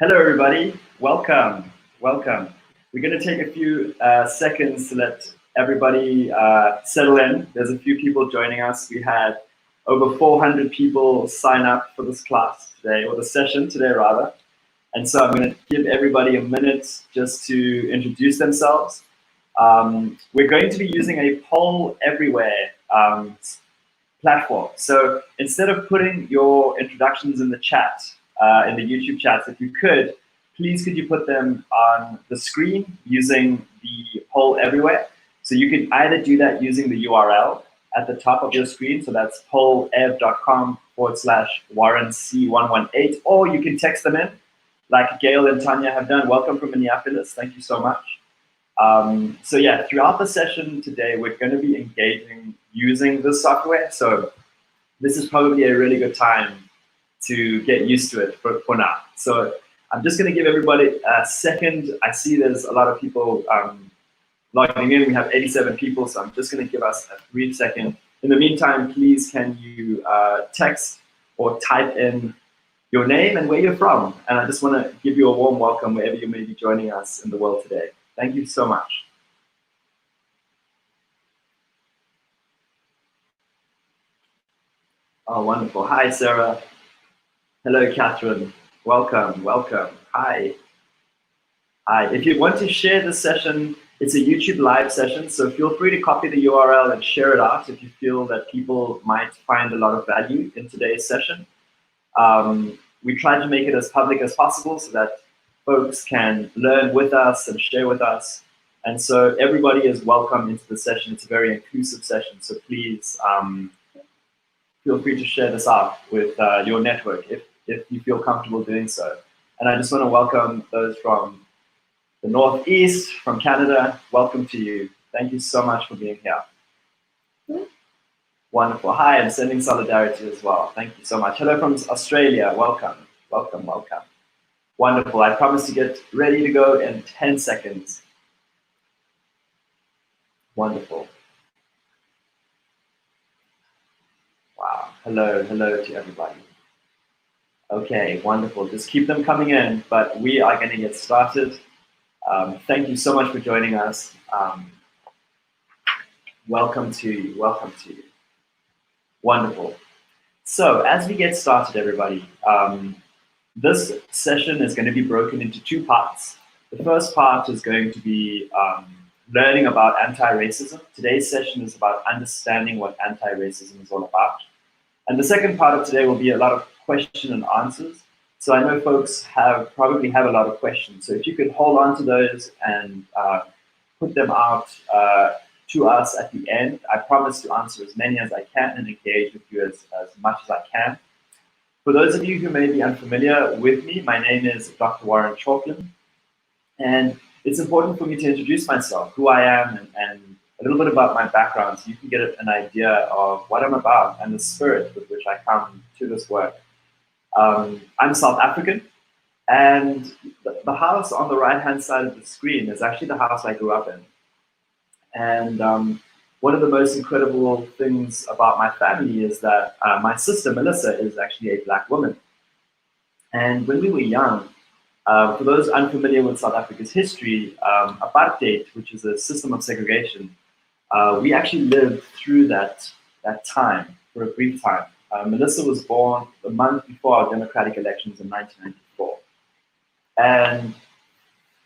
Hello, everybody. Welcome. Welcome. We're going to take a few seconds to let everybody settle in. There's a few people joining us. We had over 400 people sign up for this class today, or the session today, rather. And so I'm going to give everybody a minute just to introduce themselves. We're going to be using a poll everywhere platform. So instead of putting your introductions in the chat, in the YouTube chats, if you could, please could you put them on the screen using the poll everywhere. So you can either do that using the URL at the top of your screen, so that's pollev.com/WarrenC118, or you can text them in, like Gail and Tanya have done. Welcome from Minneapolis. Thank you so much. So yeah, throughout the session today, we're going to be engaging using this software. So this is probably a really good time to get used to it for now. So I'm just going to give everybody a second. I see there's a lot of people logging in. We have 87 people, so I'm just going to give us a brief second. In the meantime, please can you text or type in your name and where you're from. And I just want to give you a warm welcome wherever you may be joining us in the world today. Thank you so much. Oh, wonderful. Hi, Sarah. Hello, Catherine. Welcome, welcome. Hi. Hi. If you want to share this session, it's a YouTube live session, so feel free to copy the URL and share it out if you feel that people might find a lot of value in today's session. We try to make it as public as possible so that folks can learn with us and share with us. And so everybody is welcome into the session. It's a very inclusive session, so please feel free to share this out with your network if you feel comfortable doing so. And I just want to welcome those from the Northeast, from Canada. Welcome to you. Thank you so much for being here. Wonderful. Hi, I'm sending solidarity as well. Thank you so much. Hello from Australia. Welcome, welcome, welcome. Wonderful. I promise to get ready to go in 10 seconds. Wonderful. Wow. Hello, hello to everybody. Okay, wonderful. Just keep them coming in, but we are going to get started. Thank you so much for joining us. Welcome to you. Welcome to you. Wonderful. So as we get started, everybody, this session is going to be broken into two parts. The first part is going to be learning about anti-racism. Today's session is about understanding what anti-racism is all about. And the second part of today will be a lot of question and answers. So I know folks probably have a lot of questions. So if you could hold on to those and put them out to us at the end, I promise to answer as many as I can and engage with you as much as I can. For those of you who may be unfamiliar with me, my name is Dr. Warren Chalklin, and it's important for me to introduce myself, who I am, and a little bit about my background so you can get an idea of what I'm about and the spirit with which I come to this work. I'm South African, and the house on the right-hand side of the screen is actually the house I grew up in. And one of the most incredible things about my family is that my sister, Melissa, is actually a Black woman. And when we were young, for those unfamiliar with South Africa's history, apartheid, which is a system of segregation, we actually lived through that time for a brief time. Melissa was born a month before our democratic elections in 1994. And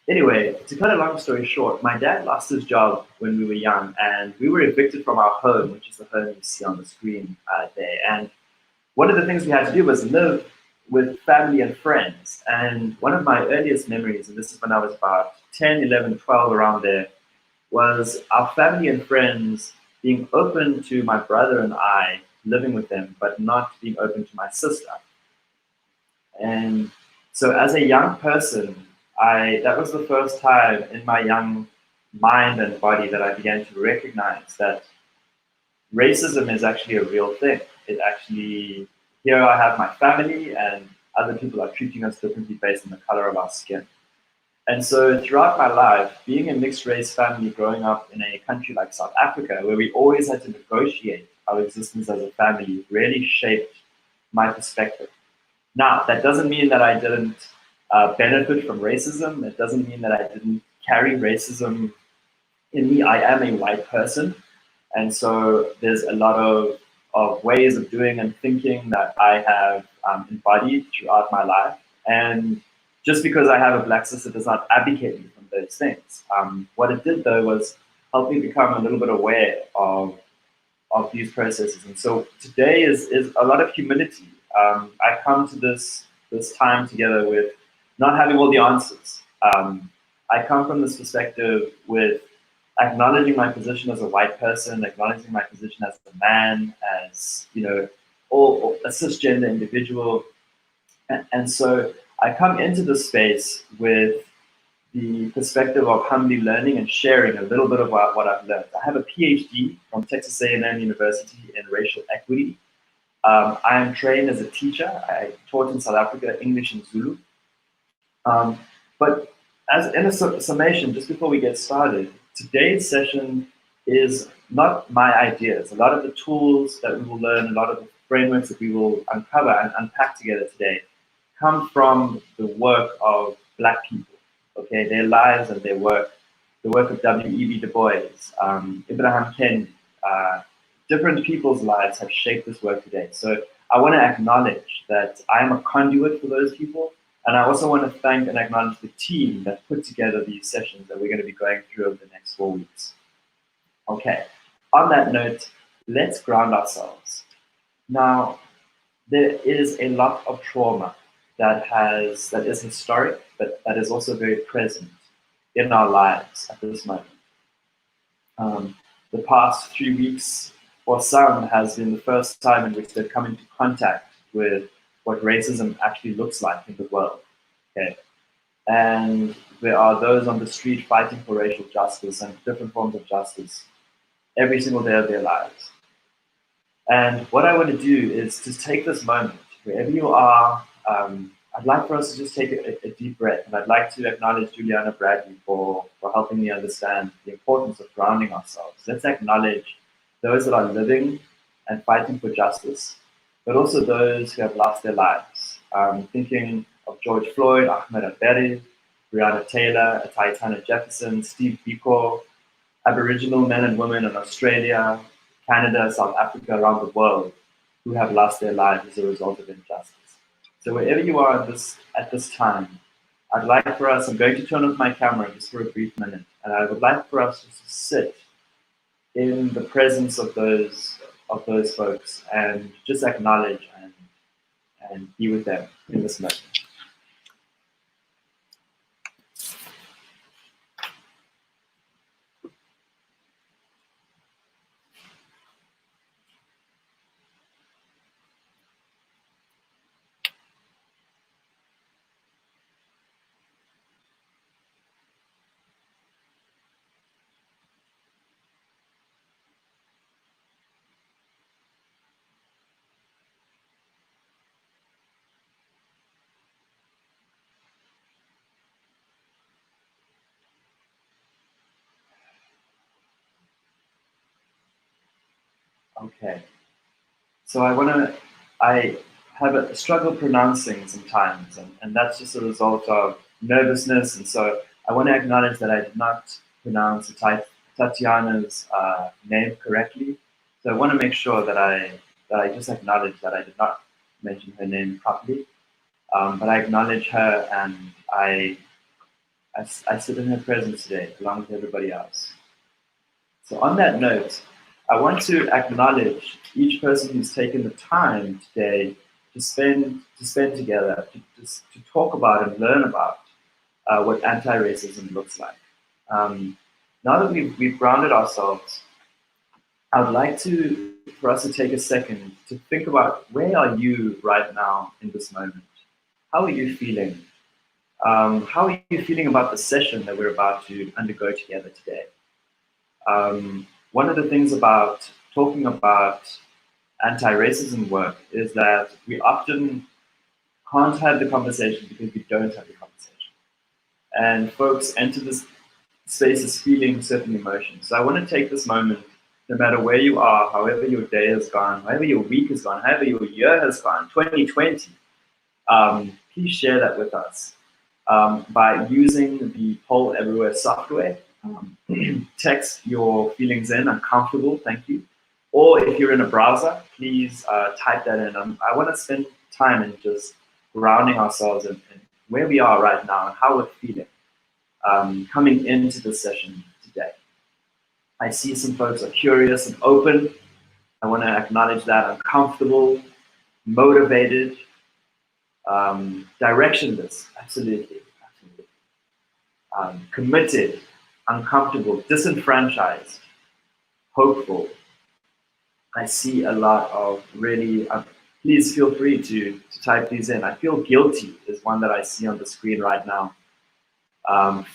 anyway, to cut a long story short, my dad lost his job when we were young, and we were evicted from our home, which is the home you see on the screen there. And one of the things we had to do was live with family and friends. And one of my earliest memories, and this is when I was about 10, 11, 12, around there, was our family and friends being open to my brother and I living with them, but not being open to my sister. And so as a young person, that was the first time in my young mind and body that I began to recognize that racism is actually a real thing. It actually, here I have my family and other people are treating us differently based on the color of our skin. And so throughout my life, being a mixed race family growing up in a country like South Africa, where we always had to negotiate our existence as a family, really shaped my perspective. Now, that doesn't mean that I didn't benefit from racism. It doesn't mean that I didn't carry racism in me. I am a white person, and so there's a lot of ways of doing and thinking that I have embodied throughout my life. And just because I have a black sister does not abdicate me from those things. What it did, though, was help me become a little bit aware of these processes. And so today is a lot of humility. I come to this time together with not having all the answers. I come from this perspective with acknowledging my position as a white person, acknowledging my position as a man, as all a cisgender individual, and so I come into this space with the perspective of humbly learning and sharing a little bit about what I've learned. I have a PhD from Texas A&M University in racial equity. I am trained as a teacher. I taught in South Africa English and Zulu. But as in a summation, just before we get started, today's session is not my ideas. A lot of the tools that we will learn, a lot of the frameworks that we will uncover and unpack together today come from the work of Black people, okay? Their lives and their work, the work of W.E.B. Du Bois, Abraham Kennedy, different people's lives have shaped this work today. So I want to acknowledge that I am a conduit for those people. And I also want to thank and acknowledge the team that put together these sessions that we're going to be going through over the next 4 weeks. Okay, on that note, let's ground ourselves. Now, there is a lot of trauma that is historic, but that is also very present in our lives at this moment. The past 3 weeks for some has been the first time in which they've come into contact with what racism actually looks like in the world, okay? And there are those on the street fighting for racial justice and different forms of justice every single day of their lives. And what I want to do is to take this moment, wherever you are, I'd like for us to just take a deep breath, and I'd like to acknowledge Juliana Bradley for helping me understand the importance of grounding ourselves. Let's acknowledge those that are living and fighting for justice, but also those who have lost their lives. Thinking of George Floyd, Ahmed Abedi, Breonna Taylor, Taitana Jefferson, Steve Biko, Aboriginal men and women in Australia, Canada, South Africa, around the world, who have lost their lives as a result of injustice. So wherever you are at this time, I'd like for us, I'm going to turn off my camera just for a brief minute, and I would like for us just to sit in the presence of those folks and just acknowledge and be with them in this moment. Okay. So I have a struggle pronouncing sometimes, and that's just a result of nervousness. And so I want to acknowledge that I did not pronounce Tatiana's name correctly. So I want to make sure that I just acknowledge that I did not mention her name properly. But I acknowledge her, and I sit in her presence today, along with everybody else. So on that note, I want to acknowledge each person who's taken the time today to spend together, to talk about and learn about what anti-racism looks like. Now that we've grounded ourselves, I would like for us to take a second to think about, where are you right now in this moment? How are you feeling? How are you feeling about the session that we're about to undergo together today? One of the things about talking about anti-racism work is that we often can't have the conversation because we don't have the conversation. And folks enter this spaces feeling certain emotions. So I want to take this moment, no matter where you are, however your day has gone, however your week has gone, however your year has gone, 2020, please share that with us. by using the Poll Everywhere software. Text your feelings in, uncomfortable, thank you. Or if you're in a browser, please type that in. I want to spend time in just grounding ourselves in where we are right now and how we're feeling coming into the session today. I see some folks are curious and open. I want to acknowledge that. I'm comfortable, motivated, directionless, absolutely. Committed, uncomfortable, disenfranchised, hopeful. I see a lot of really, please feel free to type these in. I feel guilty is one that I see on the screen right now.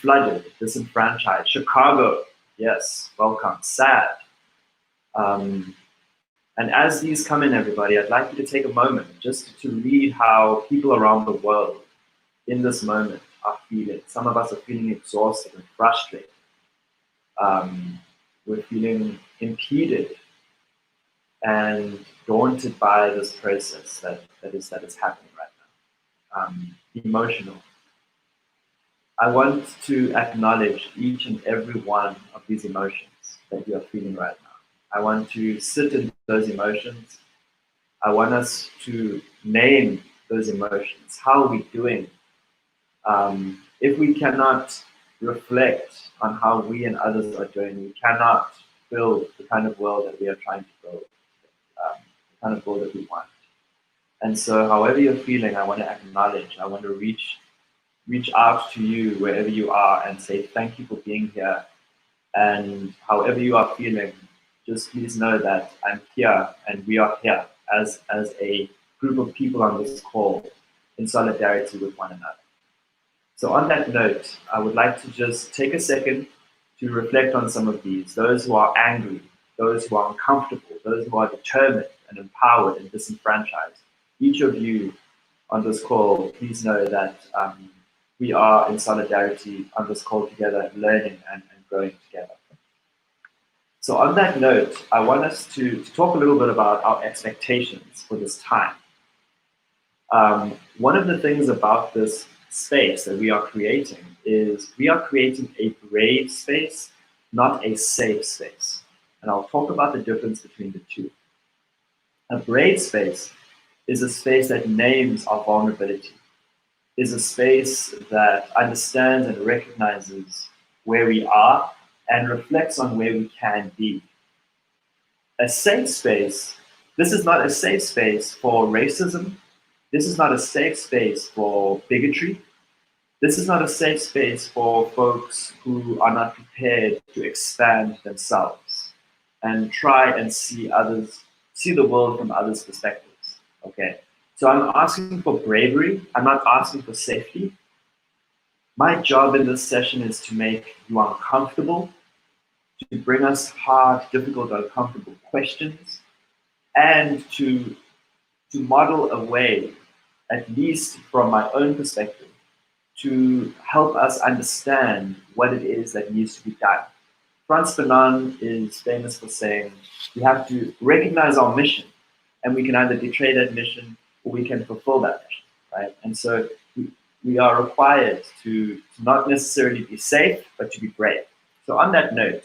Flooded, disenfranchised, Chicago, yes, welcome, sad. And as these come in, everybody, I'd like you to take a moment just to read how people around the world in this moment are feeling. Some of us are feeling exhausted and frustrated. We're feeling impeded and daunted by this process that is happening right now. Emotional. I want to acknowledge each and every one of these emotions that you are feeling right now. I want to sit in those emotions. I want us to name those emotions. How are we doing? If we cannot reflect on how we and others are doing, we cannot build the kind of world that we are trying to build, the kind of world that we want. And so however you're feeling, I want to acknowledge, I want to reach out to you wherever you are and say thank you for being here. And however you are feeling, just please know that I'm here and we are here as a group of people on this call in solidarity with one another. So on that note, I would like to just take a second to reflect on some of these. Those who are angry, those who are uncomfortable, those who are determined and empowered and disenfranchised. Each of you on this call, please know that we are in solidarity on this call together, learning and growing together. So on that note, I want us to talk a little bit about our expectations for this time. One of the things about this space that we are creating is we are creating a brave space, not a safe space. And I'll talk about the difference between the two. A brave space is a space that names our vulnerability, is a space that understands and recognizes where we are and reflects on where we can be. A safe space, this is not a safe space for racism. This is not a safe space for bigotry. This is not a safe space for folks who are not prepared to expand themselves and try and see the world from others' perspectives, okay? So I'm asking for bravery. I'm not asking for safety. My job in this session is to make you uncomfortable, to bring us hard, difficult, uncomfortable questions, and to model a way, at least from my own perspective, to help us understand what it is that needs to be done. Frantz Fanon is famous for saying, we have to recognize our mission, and we can either betray that mission or we can fulfill that mission, right? And so we are required to not necessarily be safe, but to be brave. So on that note,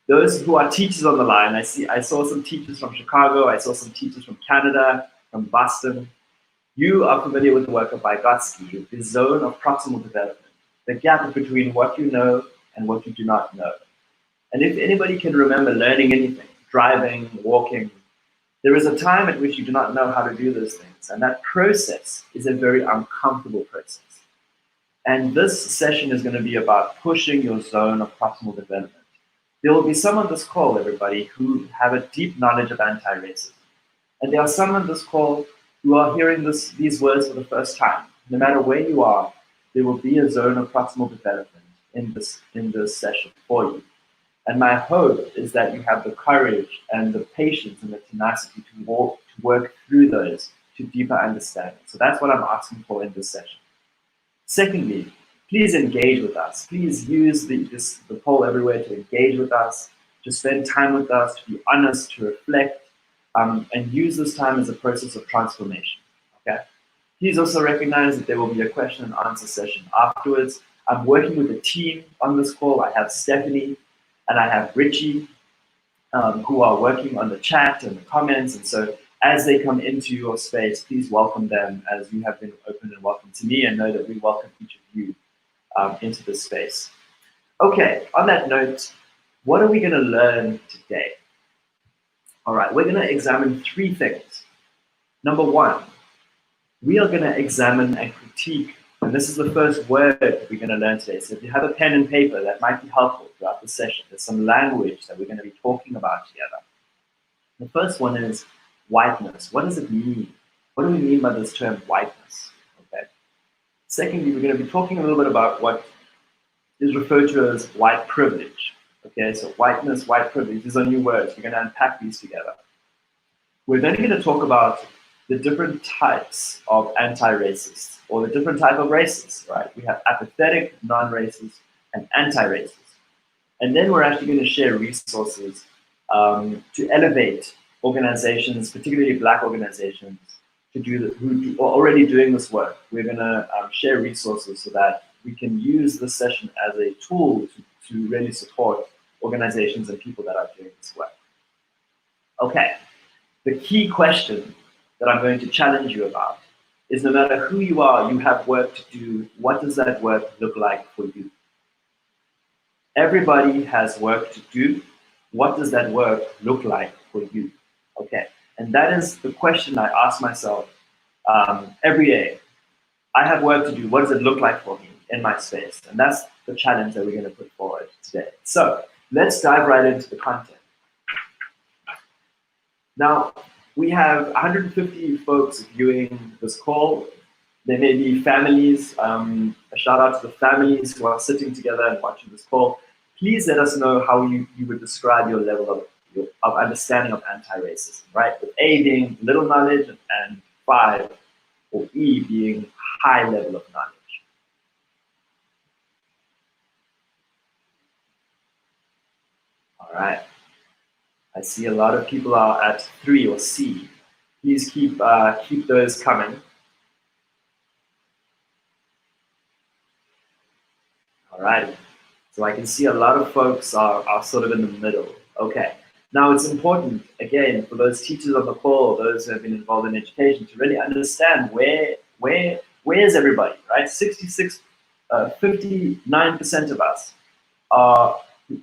those who are teachers on the line, I saw some teachers from Chicago, I saw some teachers from Canada, from Boston. You are familiar with the work of Vygotsky, the zone of proximal development, the gap between what you know and what you do not know. And if anybody can remember learning anything, driving, walking, there is a time at which you do not know how to do those things. And that process is a very uncomfortable process. And this session is going to be about pushing your zone of proximal development. There will be some on this call, everybody, who have a deep knowledge of anti-racism. And there are some on this call who are hearing these words for the first time. No matter where you are, there will be a zone of proximal development in this session for you. And my hope is that you have the courage and the patience and the tenacity to work through those to deeper understanding. So that's what I'm asking for in this session. Secondly, please engage with us. Please use the poll everywhere to engage with us, to spend time with us, to be honest, to reflect, and use this time as a process of transformation, okay? Please also recognize that there will be a question and answer session afterwards. I'm working with a team on this call. I have Stephanie and I have Richie, who are working on the chat and the comments. And so as they come into your space, please welcome them as you have been open and welcome to me, and know that we welcome each of you into this space. Okay, on that note, what are we going to learn today? All right, we're going to examine 3 things. Number 1, we are going to examine and critique, and this is the first word we're going to learn today. So if you have a pen and paper, that might be helpful throughout the session. There's some language that we're going to be talking about together. The first one is whiteness. What does it mean? What do we mean by this term whiteness? Okay. Secondly, we're going to be talking a little bit about what is referred to as white privilege. Okay, so whiteness, white privilege, these are new words. We're going to unpack these together. We're then going to talk about the different types of anti-racists, or the different type of racists, right? We have apathetic, non-racist, and anti-racist. And then we're actually going to share resources to elevate organizations, particularly Black organizations, who are already doing this work. We're going to share resources so that we can use this session as a tool to really support organizations and people that are doing this work. Okay, the key question that I'm going to challenge you about is, no matter who you are, you have work to do. What does that work look like for you? Everybody has work to do. What does that work look like for you? Okay, and that is the question I ask myself every day. I have work to do. What does it look like for me in my space? And that's the challenge that we're going to put forward today. So let's dive right into the content. Now, we have 150 folks viewing this call. There may be families. A shout out to the families who are sitting together and watching this call. Please let us know how you would describe your level of understanding of anti-racism, right? With A being little knowledge and 5, or E being high level of knowledge. All right. I see a lot of people are at 3 or C. Please keep those coming. All right. So I can see a lot of folks are sort of in the middle. Okay. Now it's important, again, for those teachers on the call, those who have been involved in education, to really understand where is everybody, right? 59% of us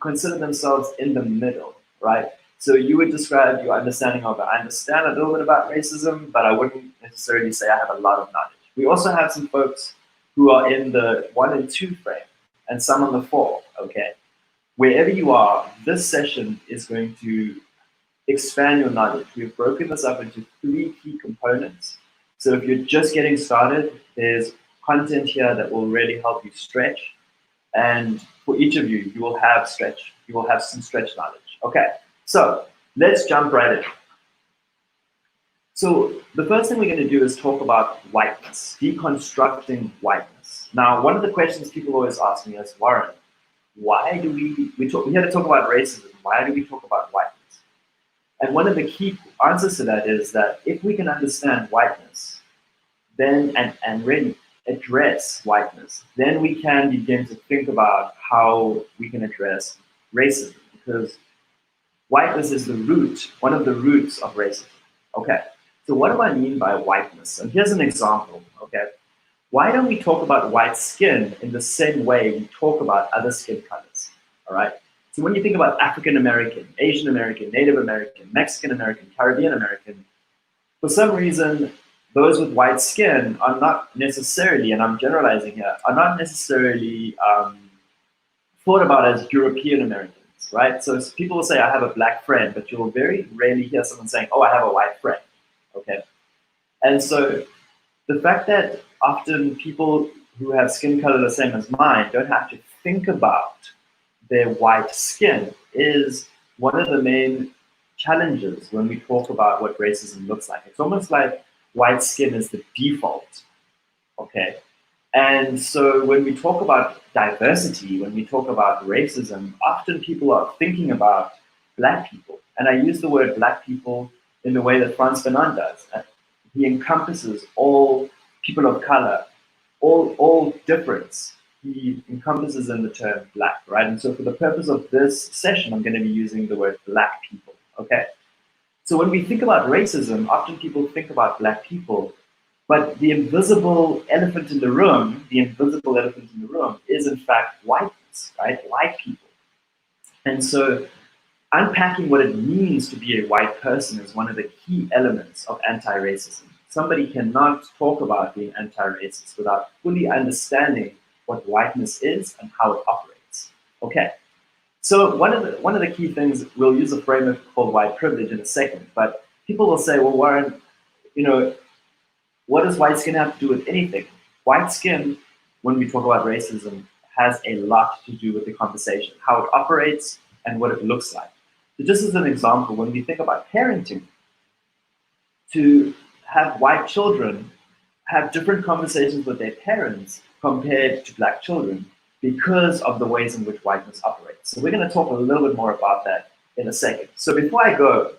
consider themselves in the middle, right? So you would describe your understanding of it. I understand a little bit about racism, but I wouldn't necessarily say I have a lot of knowledge. We also have some folks who are in the 1 and 2 frame, and some on the 4, okay? Wherever you are, this session is going to expand your knowledge. We've broken this up into 3 key components. So if you're just getting started, there's content here that will really help you stretch. And for each of you, you will have some stretch knowledge. Okay, so let's jump right in. So the first thing we're going to do is talk about whiteness, deconstructing whiteness. Now, one of the questions people always ask me is, Warren, why do we had to talk about racism, why do we talk about whiteness? And one of the key answers to that is that if we can understand whiteness, then and really address whiteness, then we can begin to think about how we can address racism, because whiteness is the root, one of the roots of racism. Okay, so what do I mean by whiteness? And here's an example, okay? Why don't we talk about white skin in the same way we talk about other skin colors, all right? So when you think about African American, Asian American, Native American, Mexican American, Caribbean American, for some reason, those with white skin are not necessarily, and I'm generalizing here, are not necessarily thought about as European Americans, right? So people will say, I have a black friend, but you'll very rarely hear someone saying, oh, I have a white friend, okay? And so the fact that often people who have skin color the same as mine don't have to think about their white skin is one of the main challenges when we talk about what racism looks like. It's almost like white skin is the default, okay? And so when we talk about diversity, when we talk about racism, often people are thinking about Black people. And I use the word Black people in the way that Frantz Fanon does. He encompasses all people of color, all difference, he encompasses in the term black, right? And so for the purpose of this session, I'm going to be using the word black people, okay? So when we think about racism, often people think about black people, but the invisible elephant in the room, is in fact whiteness, right? White people. And so unpacking what it means to be a white person is one of the key elements of anti-racism. Somebody cannot talk about being anti-racist without fully understanding what whiteness is and how it operates. Okay, so one of the key things, we'll use a framework called white privilege in a second, but people will say, well, Warren, what does white skin have to do with anything? White skin, when we talk about racism, has a lot to do with the conversation, how it operates and what it looks like. So just as an example, when we think about parenting, to have white children have different conversations with their parents compared to black children because of the ways in which whiteness operates. So we're going to talk a little bit more about that in a second. So before I go,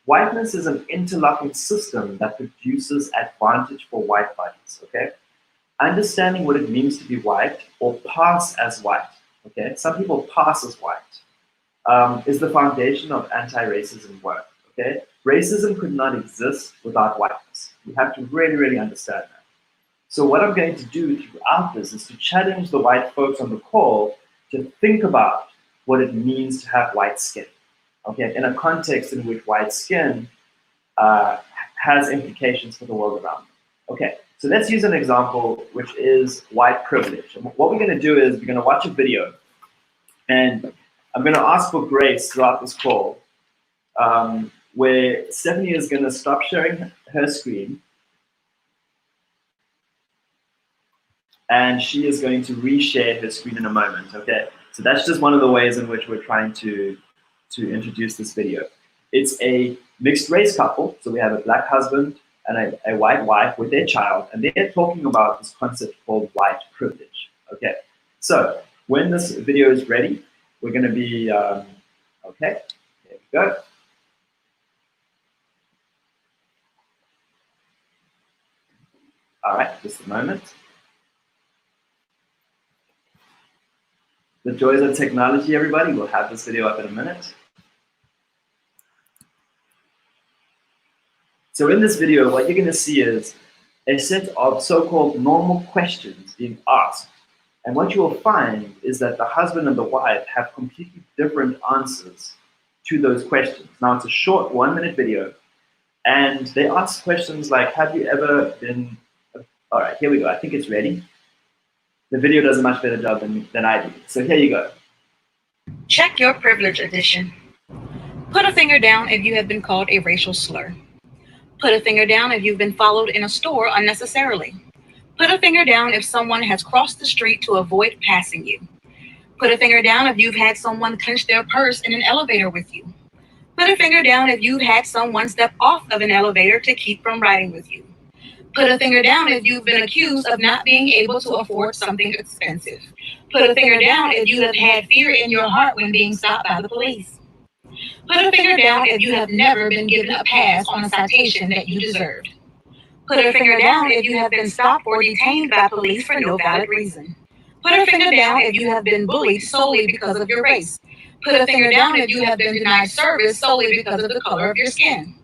whiteness is an interlocking system that produces advantage for white bodies, okay? Understanding what it means to be white or pass as white, okay? Some people pass as white. Is the foundation of anti-racism work, okay? Racism could not exist without whiteness. You have to really, really understand that. So what I'm going to do throughout this is to challenge the white folks on the call to think about what it means to have white skin, okay? In a context in which white skin has implications for the world around them. Okay, so let's use an example, which is white privilege. And what we're gonna do is we're gonna watch a video, and I'm going to ask for grace throughout this call, where Stephanie is going to stop sharing her screen, and she is going to reshare her screen in a moment, okay? So that's just one of the ways in which we're trying to introduce this video. It's a mixed race couple, so we have a black husband and a white wife with their child, and they're talking about this concept called white privilege, okay? So when this video is ready, we're going to be, okay, there we go. All right, just a moment. The joys of technology, everybody. We'll have this video up in a minute. So in this video, what you're going to see is a set of so-called normal questions being asked. And what you will find is that the husband and the wife have completely different answers to those questions. Now, it's a short 1-minute video, and they ask questions like, have you ever been, all right, here we go. I think it's ready. The video does a much better job than I do. So here you go. Check your privilege edition. Put a finger down if you have been called a racial slur. Put a finger down if you've been followed in a store unnecessarily. Put a finger down if someone has crossed the street to avoid passing you. Put a finger down if you've had someone clench their purse in an elevator with you. Put a finger down if you've had someone step off of an elevator to keep from riding with you. Put a finger down if you've been accused of not being able to afford something expensive. Put a finger down if you have had fear in your heart when being stopped by the police. Put a finger down if you have never been given a pass on a citation that you deserved. Put a finger down if you have been stopped or detained by police for no valid reason. Put a finger down if you have been bullied solely because of your race. Put a finger down if you have been denied service solely because of the color of your skin.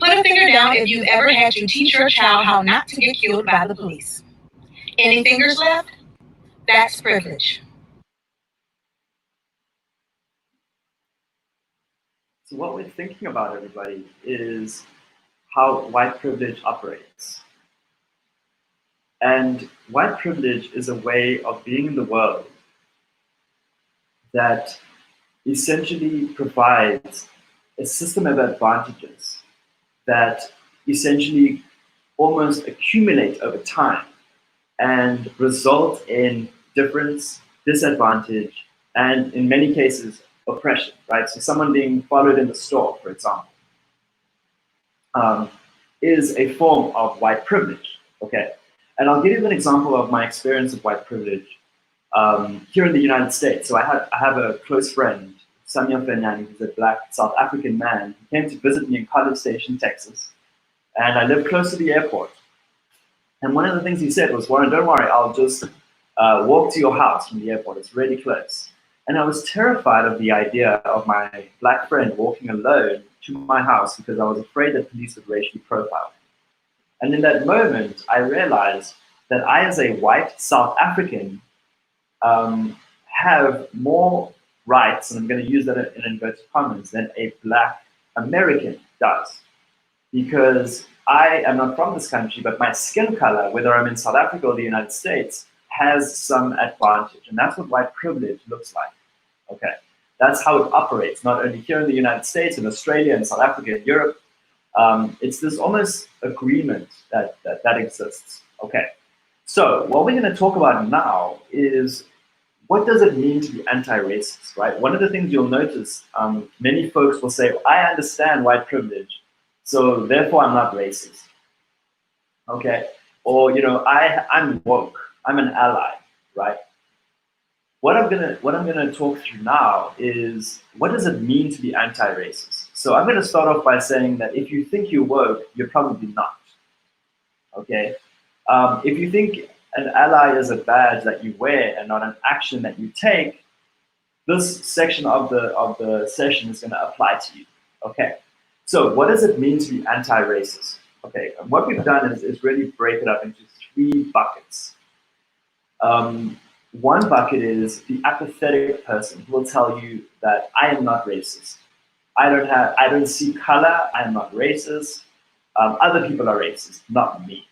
Put a finger down if you've ever had to teach your child how not to get killed by the police. Any fingers left? That's privilege. So what we're thinking about, everybody, is how white privilege operates. And white privilege is a way of being in the world that essentially provides a system of advantages that essentially almost accumulate over time and result in difference, disadvantage, and in many cases, oppression, right? So someone being followed in the store, for example, is a form of white privilege, okay? And I'll give you an example of my experience of white privilege here in the United States. So I have a close friend, Samia Fernani, who's a black South African man. He came to visit me in College Station, Texas, and I live close to the airport. And one of the things he said was, Warren, don't worry, I'll just walk to your house from the airport. It's really close. And I was terrified of the idea of my black friend walking alone to my house because I was afraid that police would racially profile. And in that moment, I realized that I, as a white South African, have more rights, and I'm going to use that in inverted commas, than a black American does. Because I am not from this country, but my skin color, whether I'm in South Africa or the United States, has some advantage. And that's what white privilege looks like. Okay. That's how it operates, not only here in the United States, in Australia, in South Africa, in Europe. It's this almost agreement that exists. Okay. So what we're going to talk about now is, what does it mean to be anti-racist, right? One of the things you'll notice, many folks will say, I understand white privilege, so therefore I'm not racist. Okay. Or, I'm woke, I'm an ally, right? What I'm gonna talk through now is, what does it mean to be anti-racist? So I'm gonna start off by saying that if you think you're woke, you're probably not. Okay. If you think an ally is a badge that you wear and not an action that you take, this section of the session is going to apply to you. Okay. So what does it mean to be anti-racist? Okay. And what we've done is really break it up into 3 buckets. One bucket is the apathetic person who will tell you that I am not racist. I don't see color. I am not racist. Other people are racist, not me.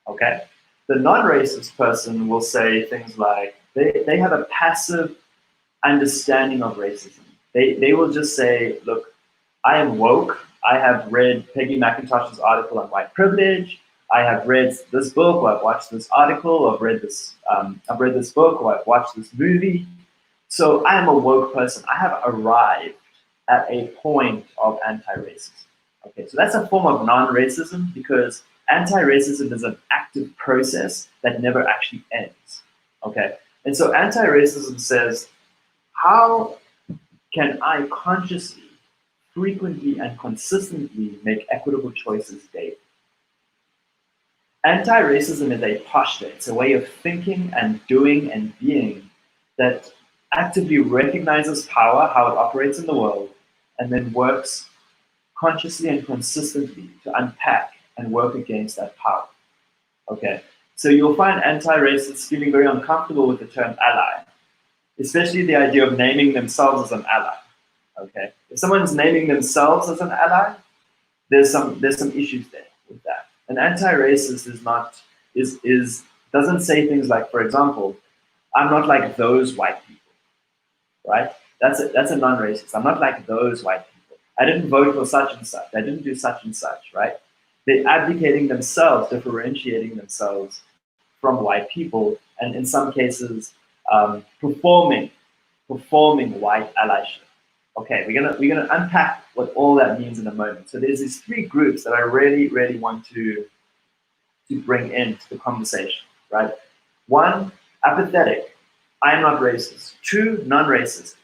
Okay. The non-racist person will say things like they have a passive understanding of racism. They will just say, look, I am woke. I have read Peggy McIntosh's article on white privilege. I have read this book, or I've watched this article, I've read this book, or I've watched this movie. So I am a woke person. I have arrived at a point of anti-racism. Okay, so that's a form of non-racism, because anti-racism is an active process that never actually ends. Okay, and so anti-racism says, how can I consciously, frequently, and consistently make equitable choices daily? Anti-racism is a posture. It's a way of thinking and doing and being that actively recognizes power, how it operates in the world, and then works consciously and consistently to unpack and work against that power. Okay, so you'll find anti-racists feeling very uncomfortable with the term ally, especially the idea of naming themselves as an ally. Okay, if someone's naming themselves as an ally, there's some issues there with that. An anti-racist doesn't say things like, for example, I'm not like those white people, right? That's a non-racist. I'm not like those white people. I didn't vote for such and such. I didn't do such and such, right? They're abdicating themselves, differentiating themselves from white people, and in some cases, performing white allyship. Okay, we're gonna unpack what all that means in a moment. So there's these 3 groups that I really, really want to bring into the conversation, right? 1, apathetic. I am not racist. 2, non-racist.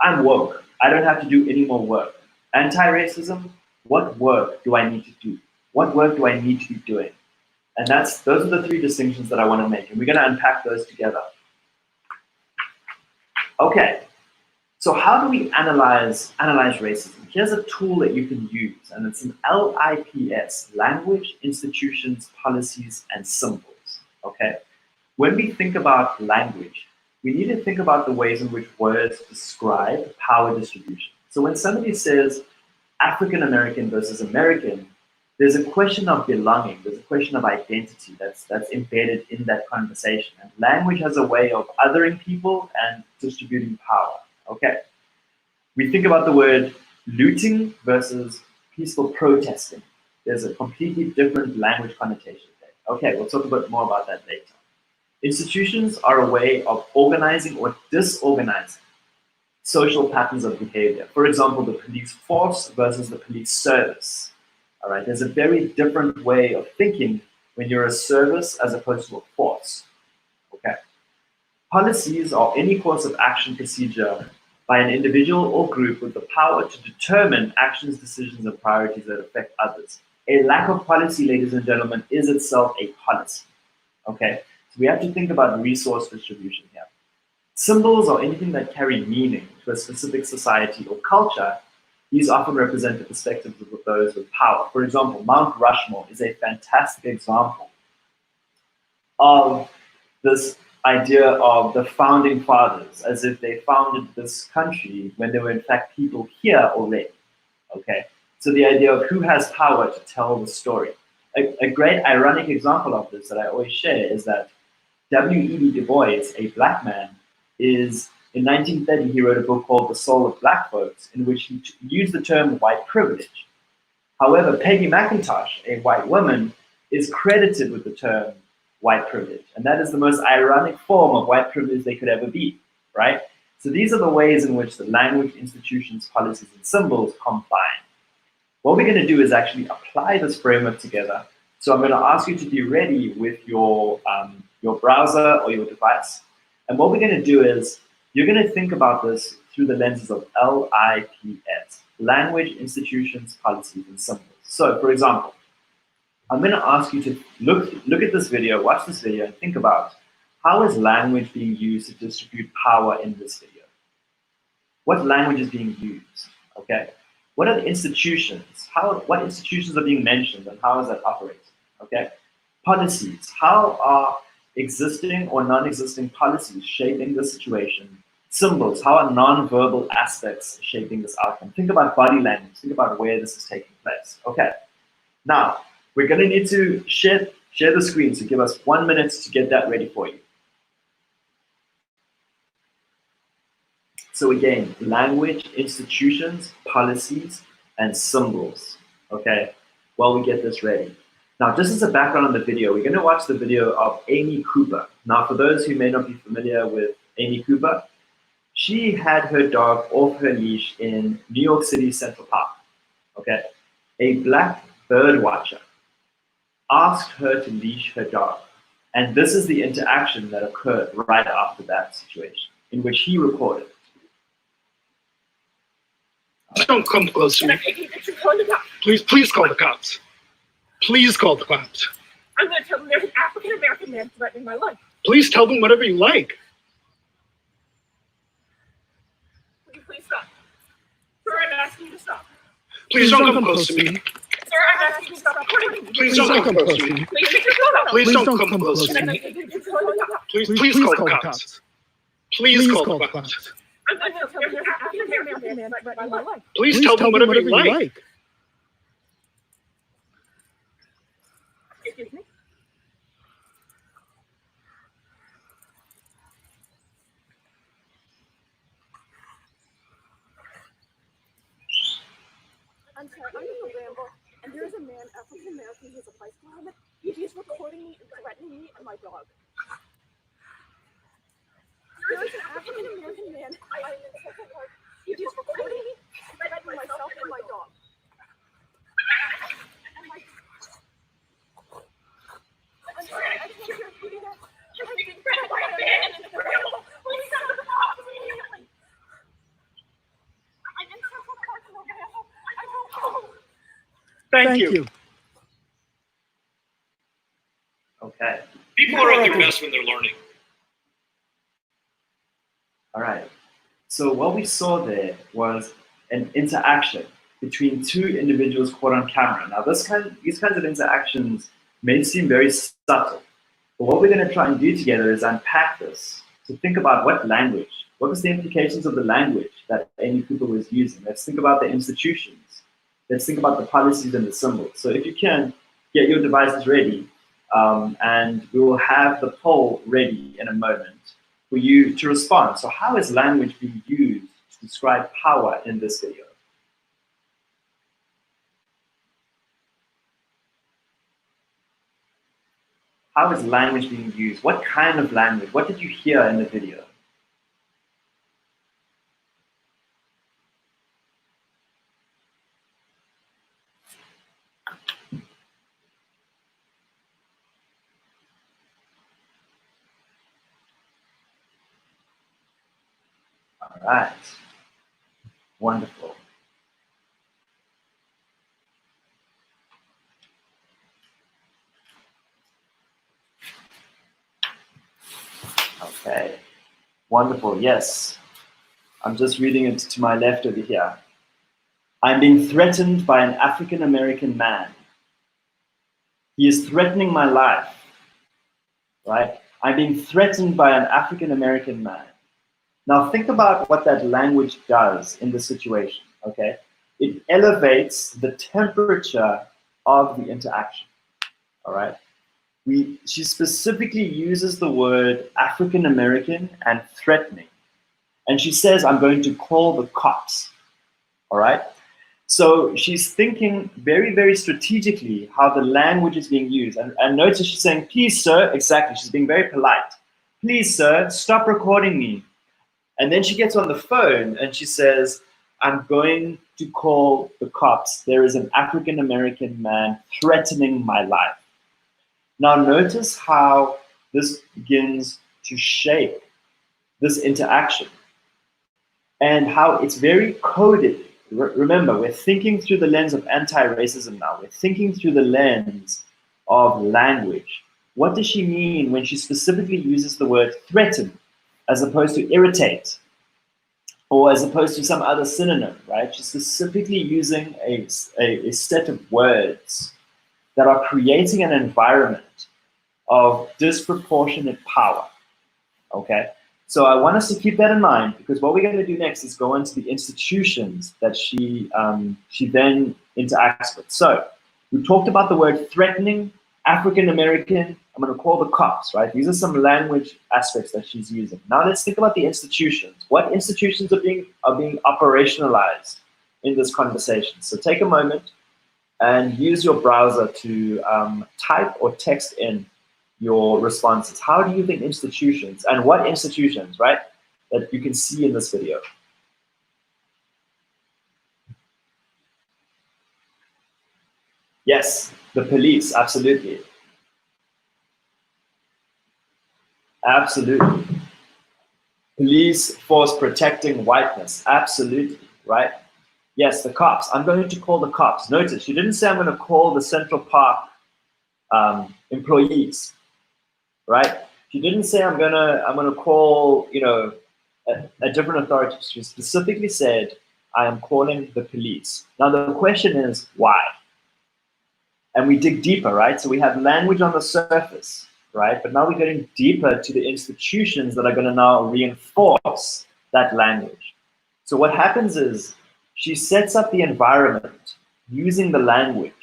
I'm woke. I don't have to do any more work. Anti-racism. What work do I need to do? What work do I need to be doing? And those are the 3 distinctions that I want to make, and we're going to unpack those together. Okay. So how do we analyze racism? Here's a tool that you can use, and it's an LIPS, language, institutions, policies, and symbols. Okay? When we think about language, we need to think about the ways in which words describe power distribution. So when somebody says African American versus American, there's a question of belonging, there's a question of identity that's embedded in that conversation. And language has a way of othering people and distributing power. Okay. We think about the word looting versus peaceful protesting. There's a completely different language connotation there. Okay, we'll talk a bit more about that later. Institutions are a way of organizing or disorganizing social patterns of behavior. For example, the police force versus the police service. All right, there's a very different way of thinking when you're a service as opposed to a force. Okay. Policies are any course of action procedure by an individual or group with the power to determine actions, decisions, and priorities that affect others. A lack of policy, ladies and gentlemen, is itself a policy. Okay? So we have to think about resource distribution here. Symbols or anything that carry meaning to a specific society or culture, these often represent the perspectives of those with power. For example, Mount Rushmore is a fantastic example of this idea of the founding fathers, as if they founded this country when there were in fact people here already. Okay, so the idea of who has power to tell the story. A great ironic example of this that I always share is that W.E.B. Du Bois, a black man, is in 1930 he wrote a book called The Soul of Black Folks, in which he used the term white privilege. However, Peggy McIntosh, a white woman, is credited with the term white privilege, and that is the most ironic form of white privilege they could ever be, right? So these are the ways in which the language, institutions, policies, and symbols combine. What we're going to do is actually apply this framework together. So I'm going to ask you to be ready with your browser or your device. And what we're going to do is you're going to think about this through the lenses of LIPS, language, institutions, policies, and symbols. So for example, I'm going to ask you to look at this video, watch this video, and think about how is language being used to distribute power in this video? What language is being used? Okay. What are the institutions? What institutions are being mentioned and how is that operating? Okay. Policies. How are existing or non-existing policies shaping the situation? Symbols. How are non-verbal aspects shaping this outcome? Think about body language. Think about where this is taking place. Okay. Now, we're going to need to share the screen, so give us 1 minute to get that ready for you. So again, language, institutions, policies, and symbols, okay, while we get this ready. Now, just as a background on the video, we're going to watch the video of Amy Cooper. Now, for those who may not be familiar with Amy Cooper, she had her dog off her leash in New York City Central Park, okay? A black bird watcher asked her to leash her dog. And this is the interaction that occurred right after that situation, in which he recorded. Don't come close to me. Please call the cops. Please call the cops. I'm going to tell them there's an African-American man threatening my life. Please tell them whatever you like. Will you please stop? Sir, I'm asking you to stop. Please don't come close to me. Sir, I'm asking you to stop recording me. Please don't come close to me. Please take your phone out. Please don't come close to And me. I think you should call the cops. Please call the cops. Please call the cops. I'm going to tell them there's an African-American man threatening my life. Please tell them whatever you like. Excuse me? I'm sorry, I'm in the ramble, and there is a man, African American, who has a bicycle helmet. He's recording me and threatening me and my dog. There is an African American man. I am in Central Park. He's recording me, threatening myself and my dog. I'm sorry, I can't hear you. I'm being threatened by a man in the ramble. Please send the cops immediately. I'm in Central Park in the ramble. I don't know. Thank you. Okay. People are at their best when they're learning. All right. So what we saw there was an interaction between two individuals caught on camera. Now, these kinds of interactions may seem very subtle, but what we're going to try and do together is unpack this to think about what was the implications of the language that Amy Cooper was using. Let's think about the institutions. Let's think about the policies and the symbols. So if you can, get your devices ready, and we will have the poll ready in a moment for you to respond. So how is language being used to describe power in this video? How is language being used? What kind of language? What did you hear in the video? All right. Wonderful. Okay, wonderful, yes. I'm just reading it to my left over here. I'm being threatened by an African-American man. He is threatening my life, right? I'm being threatened by an African-American man. Now think about what that language does in the situation, okay? It elevates the temperature of the interaction, all right? She specifically uses the word African-American and threatening. And she says, I'm going to call the cops, all right? So she's thinking very, very strategically how the language is being used. And notice she's saying, please, sir, exactly, she's being very polite. Please, sir, stop recording me. And then she gets on the phone and she says, I'm going to call the cops. There is an African-American man threatening my life. Now notice how this begins to shape this interaction and how it's very coded. Remember, we're thinking through the lens of anti-racism now. We're thinking through the lens of language. What does she mean when she specifically uses the word threaten as opposed to irritate or as opposed to some other synonym, right? She's specifically using a set of words that are creating an environment of disproportionate power, okay? So I want us to keep that in mind because what we're going to do next is go into the institutions that she then interacts with. So we talked about the word threatening, African-American, I'm going to call the cops, right? These are some language aspects that she's using. Now let's think about the institutions. What institutions are being operationalized in this conversation? So take a moment and use your browser to type or text in your responses. How do you think institutions, and what institutions, right, that you can see in this video? Yes, the police, absolutely. Absolutely. Police force protecting whiteness, absolutely, right? Yes, the cops. I'm going to call the cops. Notice, she didn't say I'm going to call the Central Park employees, right? She didn't say I'm gonna call, you know, a different authority. She specifically said I am calling the police. Now the question is why? And we dig deeper, right? So we have language on the surface, right? But now we're getting deeper to the institutions that are going to now reinforce that language. So what happens is she sets up the environment using the language,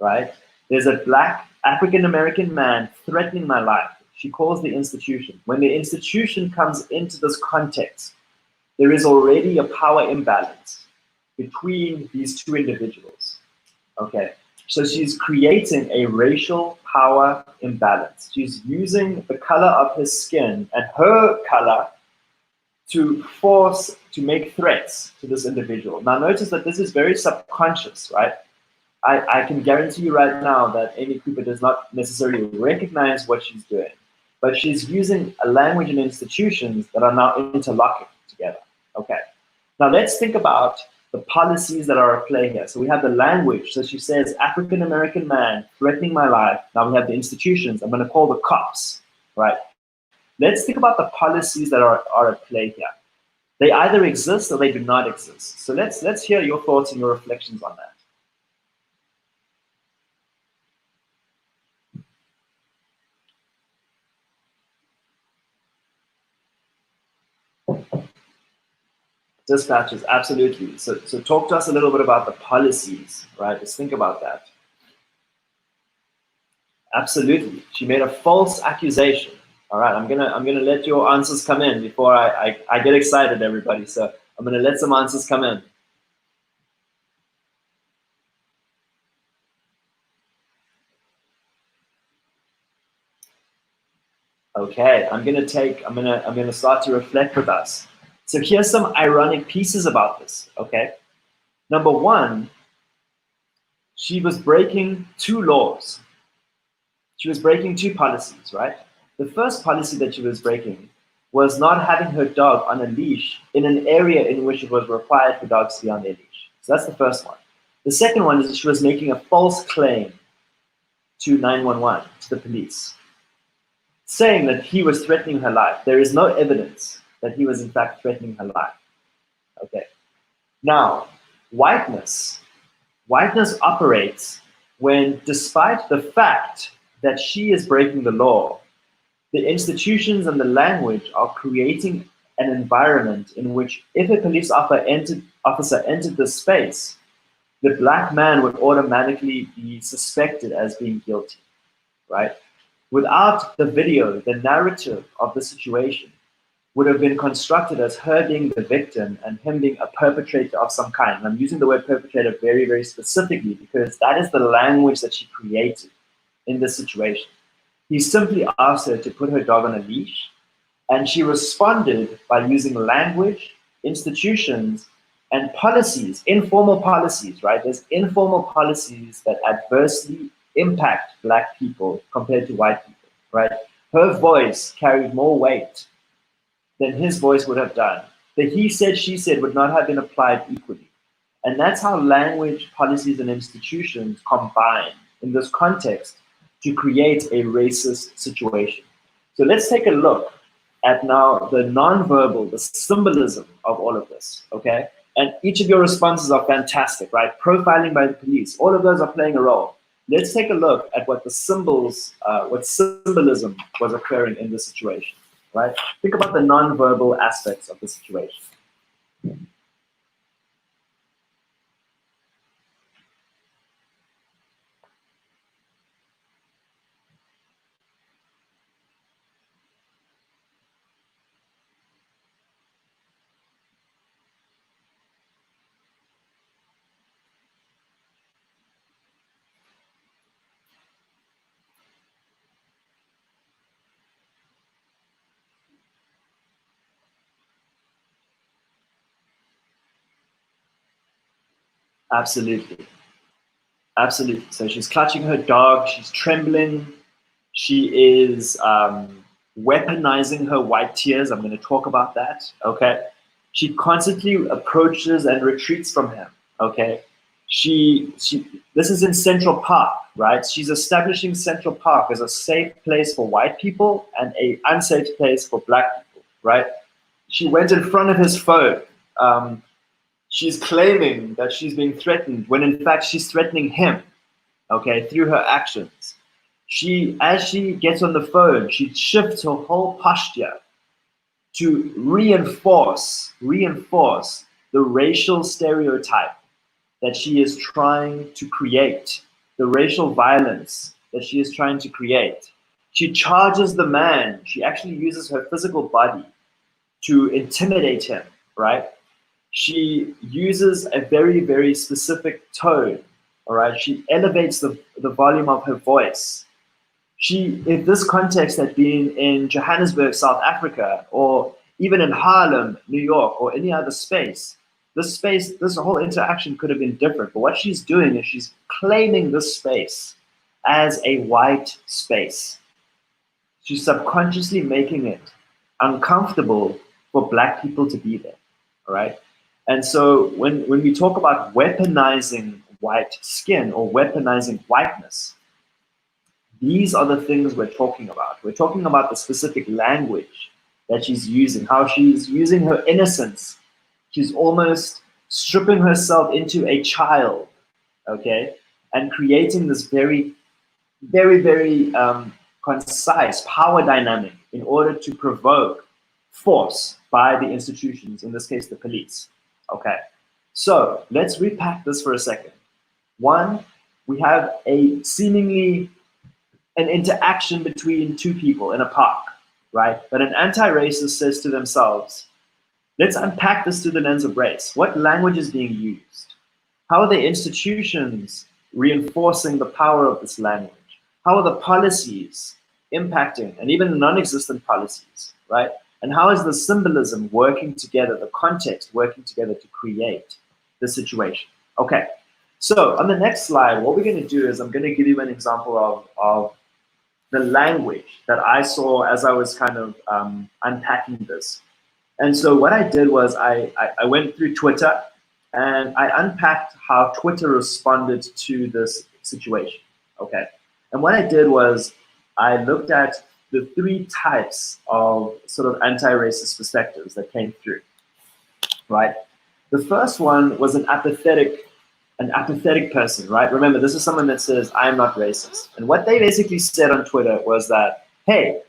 right? There's a black African-American man threatening my life. She calls the institution. When the institution comes into this context, there is already a power imbalance between these two individuals, okay? So she's creating a racial power imbalance. She's using the color of his skin and her color to force, to make threats to this individual. Now notice that this is very subconscious, right? I can guarantee you right now that Amy Cooper does not necessarily recognize what she's doing, but she's using a language and institutions that are now interlocking together, okay? Now let's think about the policies that are at play here. So we have the language. So she says, African-American man threatening my life. Now we have the institutions. I'm going to call the cops, right? Let's think about the policies that are at play here. They either exist or they do not exist. So let's hear your thoughts and your reflections on that. Dispatches, absolutely. So talk to us a little bit about the policies, right? Let's think about that. Absolutely. She made a false accusation. All right, I'm gonna let your answers come in before I get excited, everybody. So I'm gonna let some answers come in. Okay, I'm gonna start to reflect with us. So here's some ironic pieces about this, okay? Number one, she was breaking two laws. She was breaking two policies, right? The first policy that she was breaking was not having her dog on a leash in an area in which it was required for dogs to be on their leash. So that's the first one. The second one is that she was making a false claim to 911, to the police, saying that he was threatening her life. There is no evidence that he was in fact threatening her life. Okay. Now, whiteness operates when, despite the fact that she is breaking the law, the institutions and the language are creating an environment in which if a police officer entered the space, the black man would automatically be suspected as being guilty, right? Without the video, the narrative of the situation would have been constructed as her being the victim and him being a perpetrator of some kind. And I'm using the word perpetrator very, very specifically because that is the language that she created in this situation. He simply asked her to put her dog on a leash, and she responded by using language, institutions, and policies, informal policies, right? There's informal policies that adversely impact black people compared to white people, right? Her voice carried more weight than his voice would have done. The he said, she said would not have been applied equally. And that's how language, policies, and institutions combine in this context to create a racist situation. So let's take a look at now the nonverbal, the symbolism of all of this, okay? And each of your responses are fantastic, right? Profiling by the police, all of those are playing a role. Let's take a look at what the symbols, what symbolism was occurring in this situation, right? Think about the nonverbal aspects of the situation. Absolutely. Absolutely. So she's clutching her dog, she's trembling, she is weaponizing her white tears. I'm going to talk about that, okay? She constantly approaches and retreats from him, okay? This is in Central Park, right? She's establishing Central Park as a safe place for white people and an unsafe place for black people, right? She went in front of his phone. She's claiming that she's being threatened when in fact she's threatening him, okay, through her actions. As she gets on the phone, she shifts her whole posture to reinforce the racial stereotype that she is trying to create, the racial violence that she is trying to create. She charges the man. She actually uses her physical body to intimidate him, right? She uses a very, very specific tone, all right? She elevates the volume of her voice. If this context had been in Johannesburg, South Africa, or even in Harlem, New York, or any other space, this whole interaction could have been different. But what she's doing is she's claiming this space as a white space. She's subconsciously making it uncomfortable for black people to be there, all right? And so when we talk about weaponizing white skin or weaponizing whiteness, these are the things we're talking about. We're talking about the specific language that she's using, how she's using her innocence. She's almost stripping herself into a child, okay? And creating this very, very, very concise power dynamic in order to provoke force by the institutions, in this case, the police. Okay, so let's repack this for a second. One, we have seemingly an interaction between two people in a park, right? But an anti-racist says to themselves, let's unpack this through the lens of race. What language is being used? How are the institutions reinforcing the power of this language? How are the policies impacting, and even non-existent policies, right? And how is the symbolism working together, the context working together to create the situation? Okay, so on the next slide, what we're going to do is I'm going to give you an example of the language that I saw as I was kind of unpacking this. And so what I did was I went through Twitter and I unpacked how Twitter responded to this situation, okay? And what I did was I looked at the three types of sort of anti-racist perspectives that came through, right? The first one was an apathetic person, right? Remember, this is someone that says, I'm not racist. And what they basically said on Twitter was that, hey,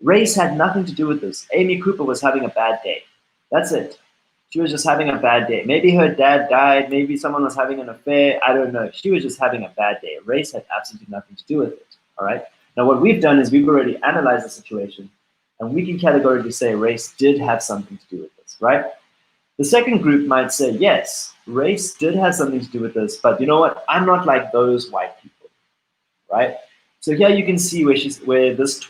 race had nothing to do with this. Amy Cooper was having a bad day. That's it. She was just having a bad day. Maybe her dad died. Maybe someone was having an affair. I don't know. She was just having a bad day. Race had absolutely nothing to do with it. All right. Now, what we've done is we've already analyzed the situation, and we can categorically say race did have something to do with this, right? The second group might say, yes, race did have something to do with this, but you know what? I'm not like those white people, right? So here you can see where this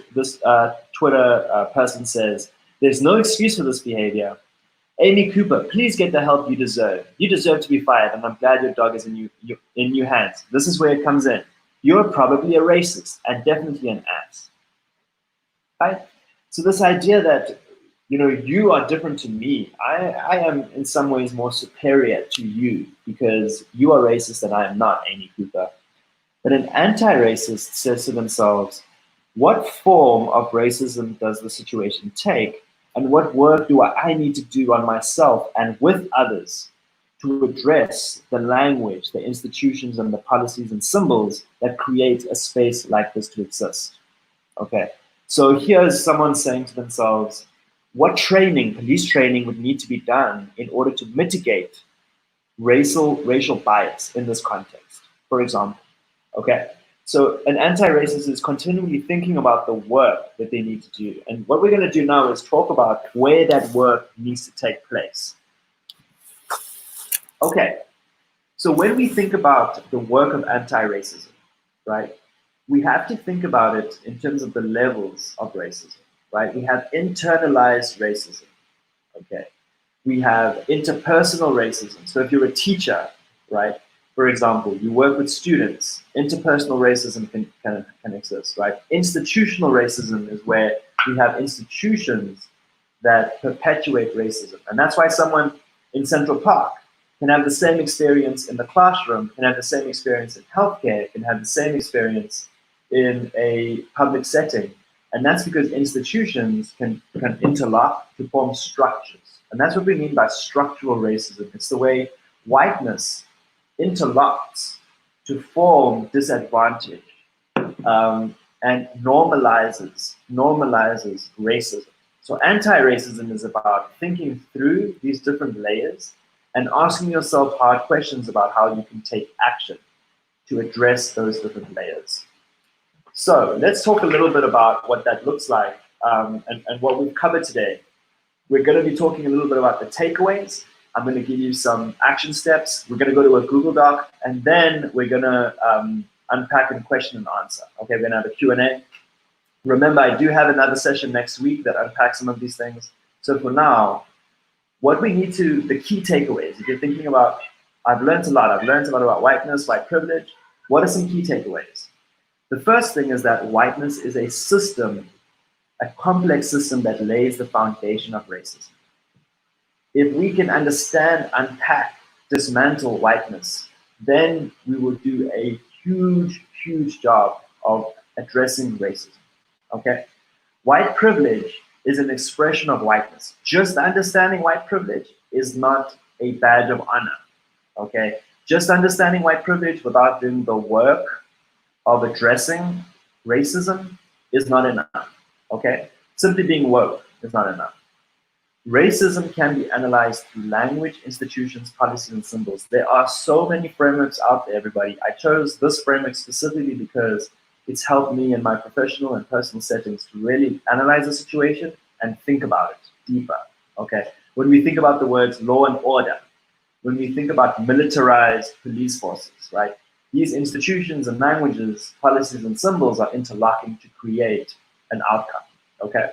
Twitter person says, there's no excuse for this behavior. Amy Cooper, please get the help you deserve. You deserve to be fired, and I'm glad your dog is in your hands. This is where it comes in. You're probably a racist and definitely an ass, right? So this idea that, you know, you are different to me. I am in some ways more superior to you because you are racist and I am not, Amy Cooper. But an anti-racist says to themselves, what form of racism does the situation take? And what work do I need to do on myself and with others to address the language, the institutions, and the policies and symbols that create a space like this to exist? Okay, so here's someone saying to themselves, what training, police training, would need to be done in order to mitigate racial bias in this context, for example? Okay, so an anti-racist is continually thinking about the work that they need to do. And what we're going to do now is talk about where that work needs to take place. Okay, so when we think about the work of anti-racism, right, we have to think about it in terms of the levels of racism, right? We have internalized racism, okay? We have interpersonal racism. So if you're a teacher, right, for example, you work with students, interpersonal racism can exist, right? Institutional racism is where we have institutions that perpetuate racism. And that's why someone in Central Park can have the same experience in the classroom, can have the same experience in healthcare, can have the same experience in a public setting. And that's because institutions can interlock to form structures. And that's what we mean by structural racism. It's the way whiteness interlocks to form disadvantage and normalizes racism. So anti-racism is about thinking through these different layers and asking yourself hard questions about how you can take action to address those different layers. So let's talk a little bit about what that looks like and what we've covered today. We're going to be talking a little bit about the takeaways. I'm going to give you some action steps. We're going to go to a Google Doc, and then we're going to unpack and question and answer. Okay, we're going to have a Q&A. Remember, I do have another session next week that unpacks some of these things. So for now, what we need to, the key takeaways, if you're thinking about, I've learned a lot about whiteness, white privilege. What are some key takeaways? The first thing is that whiteness is a system, a complex system that lays the foundation of racism. If we can understand, unpack, dismantle whiteness, then we will do a huge job of addressing racism, okay? White privilege is an expression of whiteness. Just understanding white privilege is not a badge of honor, okay? Just understanding white privilege without doing the work of addressing racism is not enough, okay? Simply being woke is not enough. Racism can be analyzed through language, institutions, policies, and symbols. There are so many frameworks out there, everybody. I chose this framework specifically because it's helped me in my professional and personal settings to really analyze the situation and think about it deeper, okay? When we think about the words law and order, when we think about militarized police forces, right? These institutions and languages, policies, and symbols are interlocking to create an outcome, okay?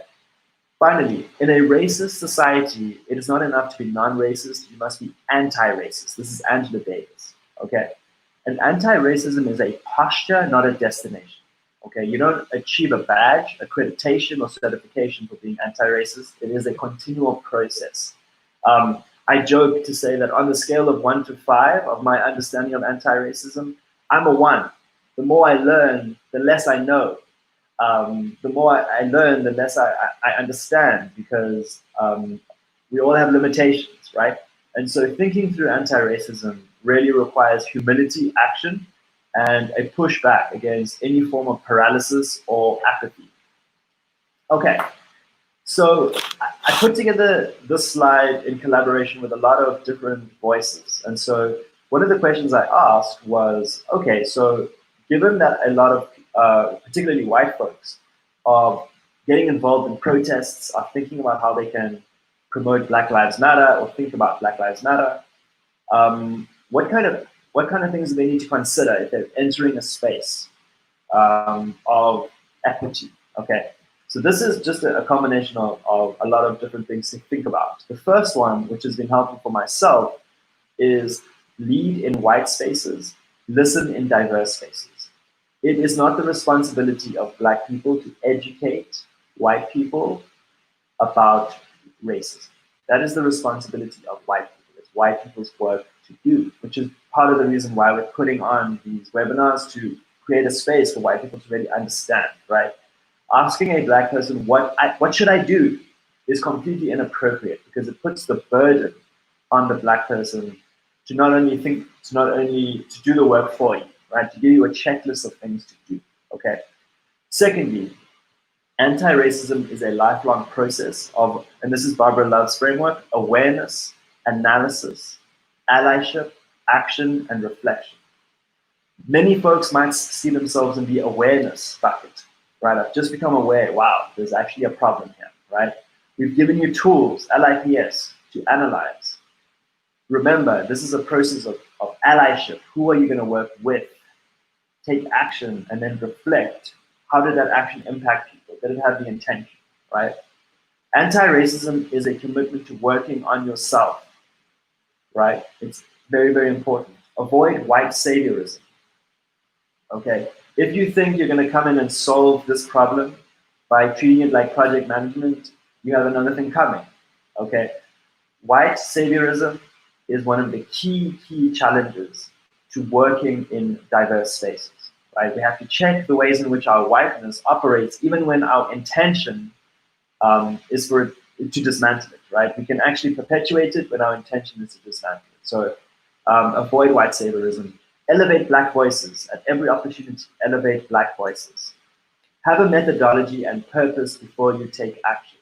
Finally, in a racist society, it is not enough to be non-racist, you must be anti-racist. This is Angela Davis, okay? And anti-racism is a posture, not a destination, okay? You don't achieve a badge, accreditation, or certification for being anti-racist. It is a continual process. I joke to say that on the scale of 1 to 5 of my understanding of anti-racism, I'm a 1. The more I learn, the less I know. the more I learn, the less I understand, because we all have limitations, right? And so thinking through anti-racism really requires humility, action, and a pushback against any form of paralysis or apathy. Okay, so I put together this slide in collaboration with a lot of different voices. And so one of the questions I asked was, okay, so given that a lot of, particularly white folks, are getting involved in protests, are thinking about how they can promote Black Lives Matter or think about Black Lives Matter, what kind of things do they need to consider if they're entering a space of equity? Okay, so this is just a combination of a lot of different things to think about. The first one, which has been helpful for myself, is lead in white spaces, listen in diverse spaces. It is not the responsibility of Black people to educate white people about racism. That is the responsibility of white people. It's white people's work to do, which is part of the reason why we're putting on these webinars, to create a space for white people to really understand, right? Asking a Black person, what should I do, is completely inappropriate, because it puts the burden on the Black person to not only to do the work for you, right? To give you a checklist of things to do, okay? Secondly, anti-racism is a lifelong process of, and this is Barbara Love's framework, awareness, analysis, allyship, action, and reflection. Many folks might see themselves in the awareness bucket, right? I've just become aware, wow, there's actually a problem here, right? We've given you tools, LIPS, to analyze. Remember, this is a process of allyship. Who are you going to work with? Take action and then reflect. How did that action impact people? Did it have the intention, right? Anti-racism is a commitment to working on yourself, right? It's very, very important. Avoid white saviorism, okay? If you think you're going to come in and solve this problem by treating it like project management, you have another thing coming, okay? White saviorism is one of the key challenges to working in diverse spaces, right? We have to check the ways in which our whiteness operates, even when our intention is to dismantle it, right? We can actually perpetuate it when our intention is to dismantle it. So avoid white saviorism. Elevate Black voices. At every opportunity, elevate Black voices. Have a methodology and purpose before you take action,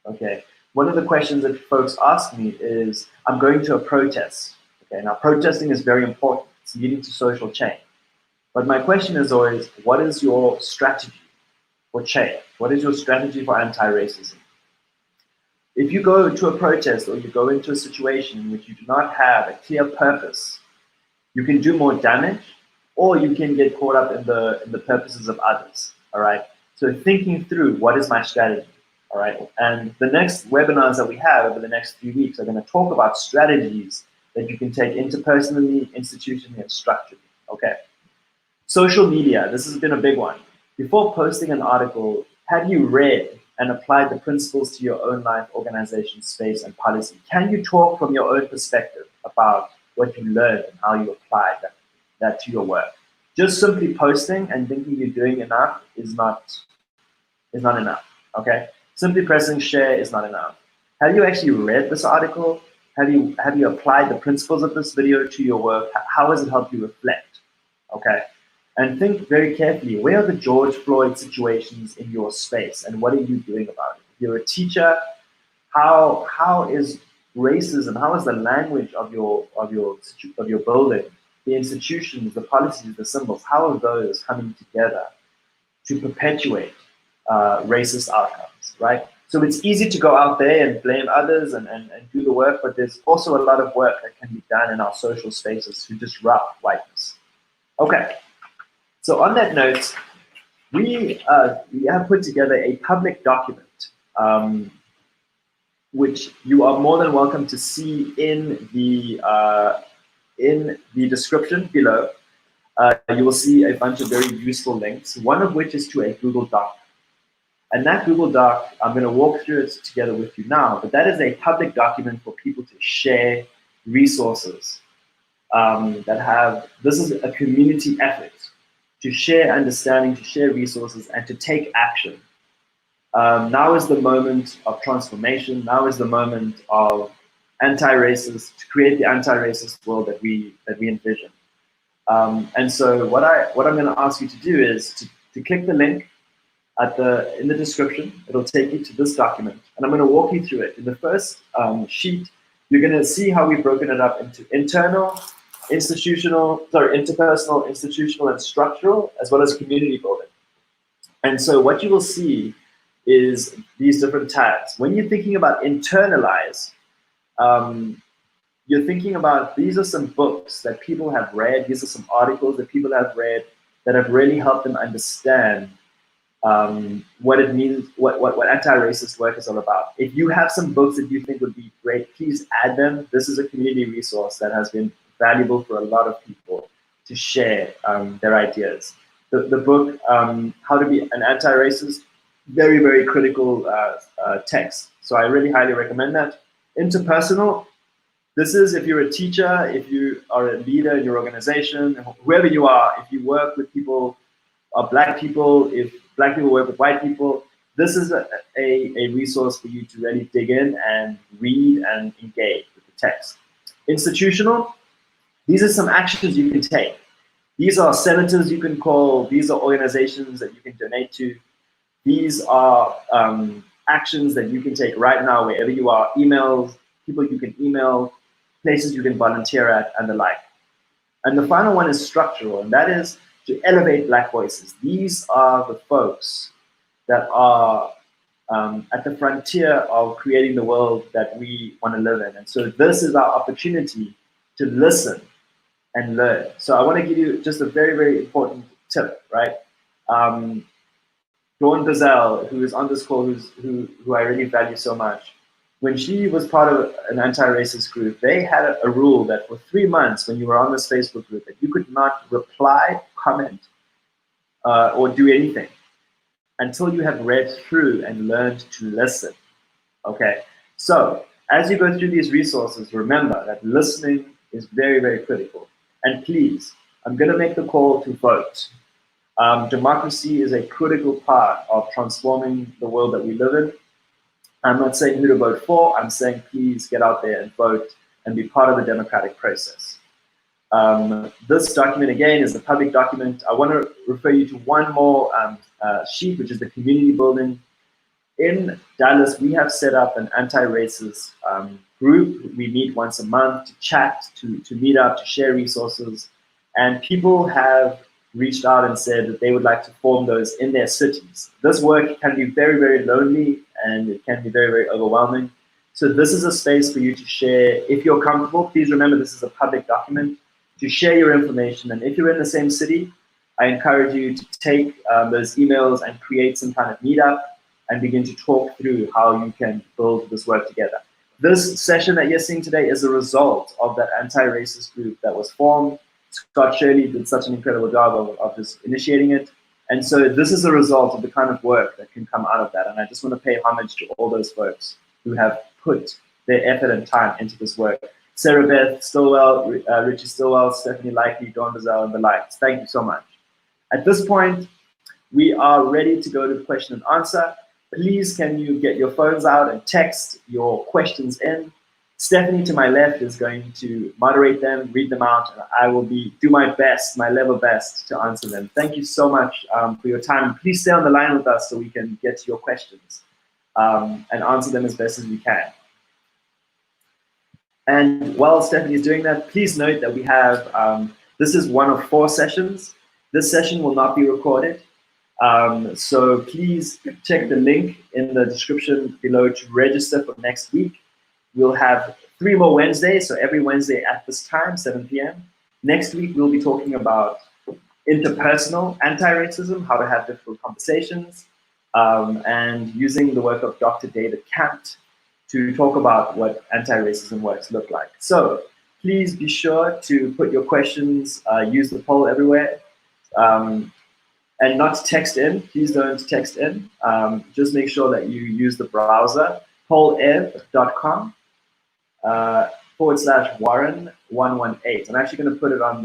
okay? One of the questions that folks ask me is, I'm going to a protest. Okay, now protesting is very important. It's leading to social change. But my question is always, what is your strategy for change? What is your strategy for anti-racism? If you go to a protest or you go into a situation in which you do not have a clear purpose, you can do more damage, or you can get caught up in the purposes of others, all right? So thinking through, what is my strategy? All right, and the next webinars that we have over the next few weeks are going to talk about strategies that you can take interpersonally, institutionally, and structurally, okay? Social media, this has been a big one. Before posting an article, have you read and applied the principles to your own life, organization, space, and policy? Can you talk from your own perspective about what you learned and how you applied that to your work? Just simply posting and thinking you're doing enough is not enough, okay? Simply pressing share is not enough. Have you actually read this article? Have you applied the principles of this video to your work? How has it helped you reflect? Okay, and think very carefully, where are the George Floyd situations in your space, and what are you doing about it? If you're a teacher, how is racism, how is the language of your building, the institutions, the policies, the symbols, how are those coming together to perpetuate racist outcomes, right? So it's easy to go out there and blame others and do the work, but there's also a lot of work that can be done in our social spaces to disrupt whiteness. Okay, so on that note, we have put together a public document, which you are more than welcome to see in the description below. You will see a bunch of very useful links, one of which is to a Google Doc. And that Google Doc, I'm going to walk through it together with you now, but that is a public document for people to share resources this is a community effort to share understanding, to share resources, and to take action. Now is the moment of transformation. Now is the moment of anti-racist, to create the anti-racist world that we envision. And so what I'm going to ask you to do is to click the link in the description. It'll take you to this document, and I'm going to walk you through it. In the first sheet, you're going to see how we've broken it up into interpersonal, institutional, and structural, as well as community building. And so what you will see is these different tabs. When you're thinking about internalize, you're thinking about, these are some books that people have read, these are some articles that people have read that have really helped them understand what it means, what anti-racist work is all about. If you have some books that you think would be great, please add them. This is a community resource that has been valuable for a lot of people to share their ideas. The book, How to Be an Anti-Racist, very, very critical text. So I really highly recommend that. Interpersonal, this is if you're a teacher, if you are a leader in your organization, whoever you are, if you work with people, Black people, if Black people work with white people, this is a resource for you to really dig in and read and engage with the text. Institutional, these are some actions you can take. These are senators you can call, these are organizations that you can donate to. These are actions that you can take right now wherever you are, emails, people you can email, places you can volunteer at, and the like. And the final one is structural, and that is to elevate Black voices. These are the folks that are at the frontier of creating the world that we want to live in. And so this is our opportunity to listen and learn. So I want to give you just a very, very important tip, right? Dawn Gazelle, who is on this call, who I really value so much, when she was part of an anti-racist group, they had a rule that for 3 months, when you were on this Facebook group, that you could not reply, comment, or do anything until you have read through and learned to listen. Okay, so as you go through these resources, remember that listening is very, very critical. And please, I'm going to make the call to vote. Democracy is a critical part of transforming the world that we live in. I'm not saying who to vote for. I'm saying please get out there and vote and be part of the democratic process. This document, again, is a public document. I want to refer you to one more sheet, which is the community building. In Dallas, we have set up an anti-racist group. We meet once a month to chat, to meet up, to share resources. And people have reached out and said that they would like to form those in their cities. This work can be very, very lonely, and it can be very, very overwhelming. So this is a space for you to share. If you're comfortable, please remember this is a public document, to share your information. And if you're in the same city, I encourage you to take those emails and create some kind of meetup and begin to talk through how you can build this work together. This session that you're seeing today is a result of that anti-racist group that was formed. Scott Shirley did such an incredible job of just initiating it. And so this is a result of the kind of work that can come out of that. And I just want to pay homage to all those folks who have put their effort and time into this work. Sarah Beth Stillwell, Richie Stillwell, Stephanie Likely, Dawn Bazell, and the likes. Thank you so much. At this point, we are ready to go to the question and answer. Please, can you get your phones out and text your questions in? Stephanie to my left is going to moderate them, read them out, and I will do my best, my level best to answer them. Thank you so much for your time. Please stay on the line with us so we can get to your questions and answer them as best as we can. And while Stephanie is doing that, please note that we have, this is one of 4 sessions. This session will not be recorded. So please check the link in the description below to register for next week. We'll have 3 more Wednesdays, so every Wednesday at this time, 7 p.m. Next week, we'll be talking about interpersonal anti-racism, how to have difficult conversations, and using the work of Dr. David Kant to talk about what anti-racism works look like. So please be sure to put your questions, use the poll everywhere, and not text in. Please don't text in. Just make sure that you use the browser, pollev.com. /Warren118. I'm actually going to put it on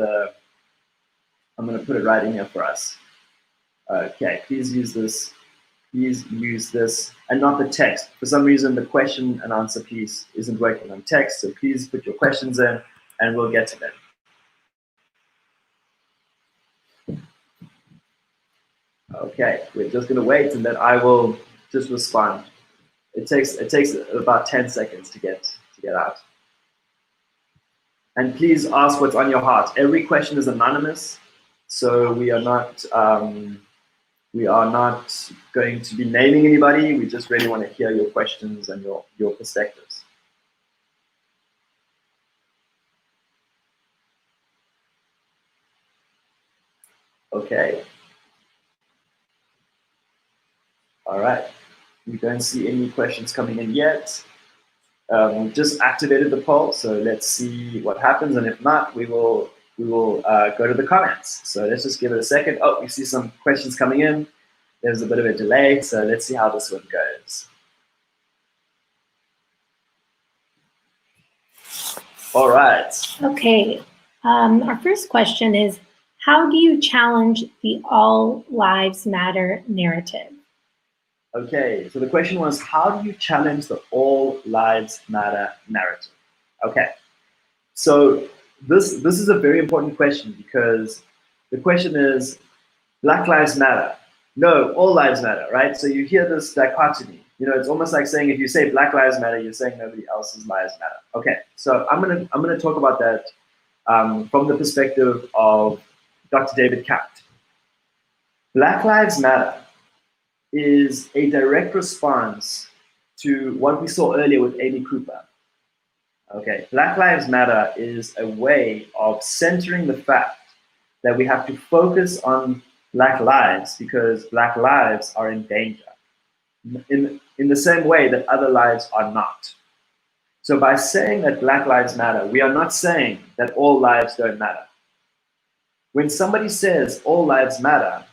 I'm going to put it right in here for us. Okay, please use this. Please use this and not the text. For some reason, the question and answer piece isn't working on text, so please put your questions in and we'll get to them. Okay, we're just going to wait and then I will just respond. It takes about 10 seconds to get out. And please ask what's on your heart. Every question is anonymous, so we are not going to be naming anybody. We just really want to hear your questions and your perspectives. Okay. All right. We don't see any questions coming in yet. We just activated the poll, so let's see what happens. And if not, we will go to the comments. So let's just give it a second. Oh, we see some questions coming in. There's a bit of a delay, so let's see how this one goes. All right. Okay. Our first question is, how do you challenge the all lives matter narrative? Okay, so the question was, how do you challenge the all lives matter narrative? Okay, so this is a very important question because the question is, Black lives matter. No, all lives matter, right? So you hear this dichotomy. You know, it's almost like saying if you say Black lives matter, you're saying nobody else's lives matter. Okay, so I'm gonna talk about that from the perspective of Dr. David Kant. Black lives matter is a direct response to what we saw earlier with Amy Cooper. Okay, Black Lives Matter is a way of centering the fact that we have to focus on Black lives because Black lives are in danger in the same way that other lives are not. So by saying that Black lives matter, we are not saying that all lives don't matter. When somebody says all lives matter,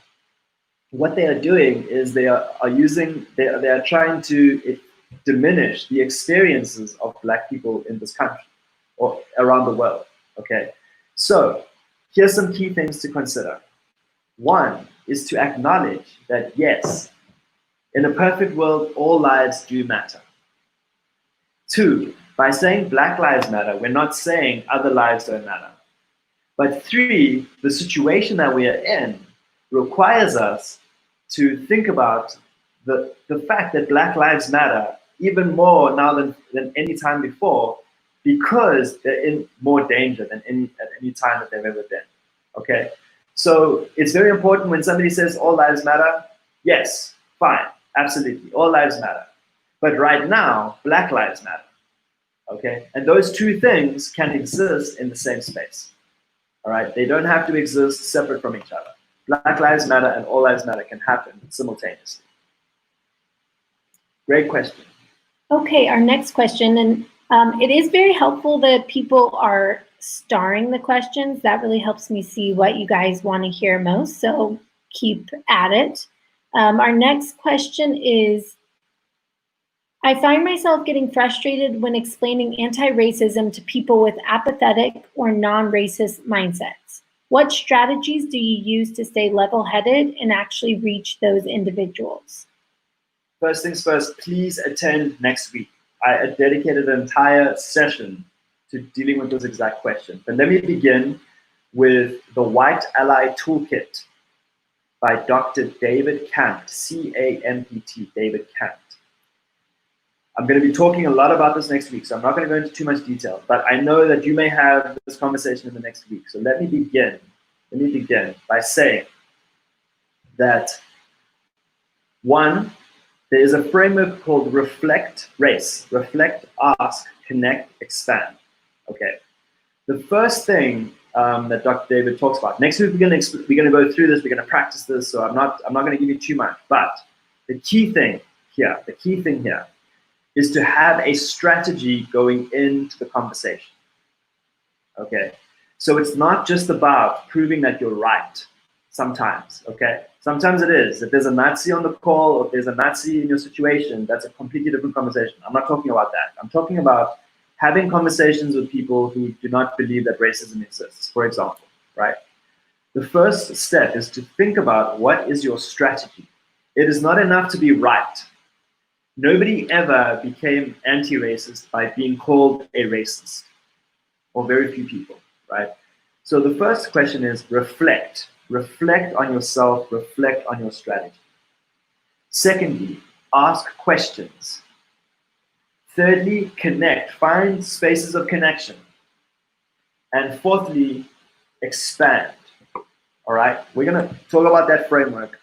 what they are doing is they are trying to diminish the experiences of Black people in this country or around the world. Okay, so here's some key things to consider. One is to acknowledge that yes, in a perfect world, all lives do matter. Two, by saying Black lives matter, we're not saying other lives don't matter. But three, the situation that we are in requires us to think about the fact that Black lives matter even more now than any time before because they're in more danger than at any time that they've ever been. Okay, so it's very important when somebody says all lives matter. Yes, fine, absolutely, all lives matter. But right now, Black lives matter. Okay, and those two things can exist in the same space. All right, they don't have to exist separate from each other. Black lives matter and all lives matter can happen simultaneously. Great question. Okay, our next question, and it is very helpful that people are starring the questions. That really helps me see what you guys want to hear most, so keep at it. Our next question is, I find myself getting frustrated when explaining anti-racism to people with apathetic or non-racist mindsets. What strategies do you use to stay level-headed and actually reach those individuals? First things first, please attend next week. I dedicated an entire session to dealing with this exact question. But let me begin with the White Ally Toolkit by Dr. David Kant, C-A-M-P-T, David Kant. I'm going to be talking a lot about this next week, so I'm not going to go into too much detail, but I know that you may have this conversation in the next week. So let me begin by saying that, one, there is a framework called Reflect Race. Reflect, ask, connect, expand. Okay. The first thing that Dr. David talks about. Next week we're going to go through this. We're going to practice this. So I'm not going to give you too much. But the key thing here is to have a strategy going into the conversation. Okay. So it's not just about proving that you're right. Sometimes, okay? Sometimes it is. If there's a Nazi on the call or if there's a Nazi in your situation, that's a completely different conversation. I'm not talking about that. I'm talking about having conversations with people who do not believe that racism exists, for example, right? the first step is to think about what is your strategy. It is not enough to be right. Nobody ever became anti-racist by being called a racist, or very few people, right? So the first question is reflect. Reflect on yourself, reflect on your strategy. Secondly, ask questions. Thirdly, connect, find spaces of connection. And fourthly, expand. All right, we're gonna talk about that framework.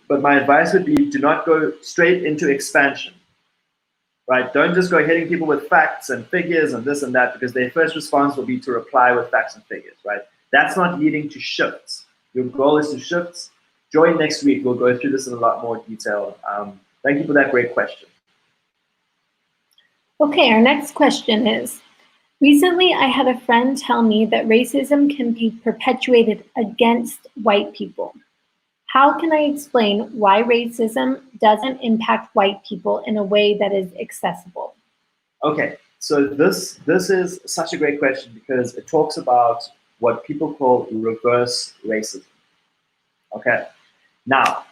But my advice would be do not go straight into expansion, right? Don't just go hitting people with facts and figures and this and that, because their first response will be to reply with facts and figures, right? That's not leading to shifts. Your goal is to shift. Join next week. We'll go through this in a lot more detail. Thank you for that great question. Okay, our next question is, recently I had a friend tell me that racism can be perpetuated against white people. How can I explain why racism doesn't impact white people in a way that is accessible? Okay, so this is such a great question because it talks about what people call reverse racism. Okay, now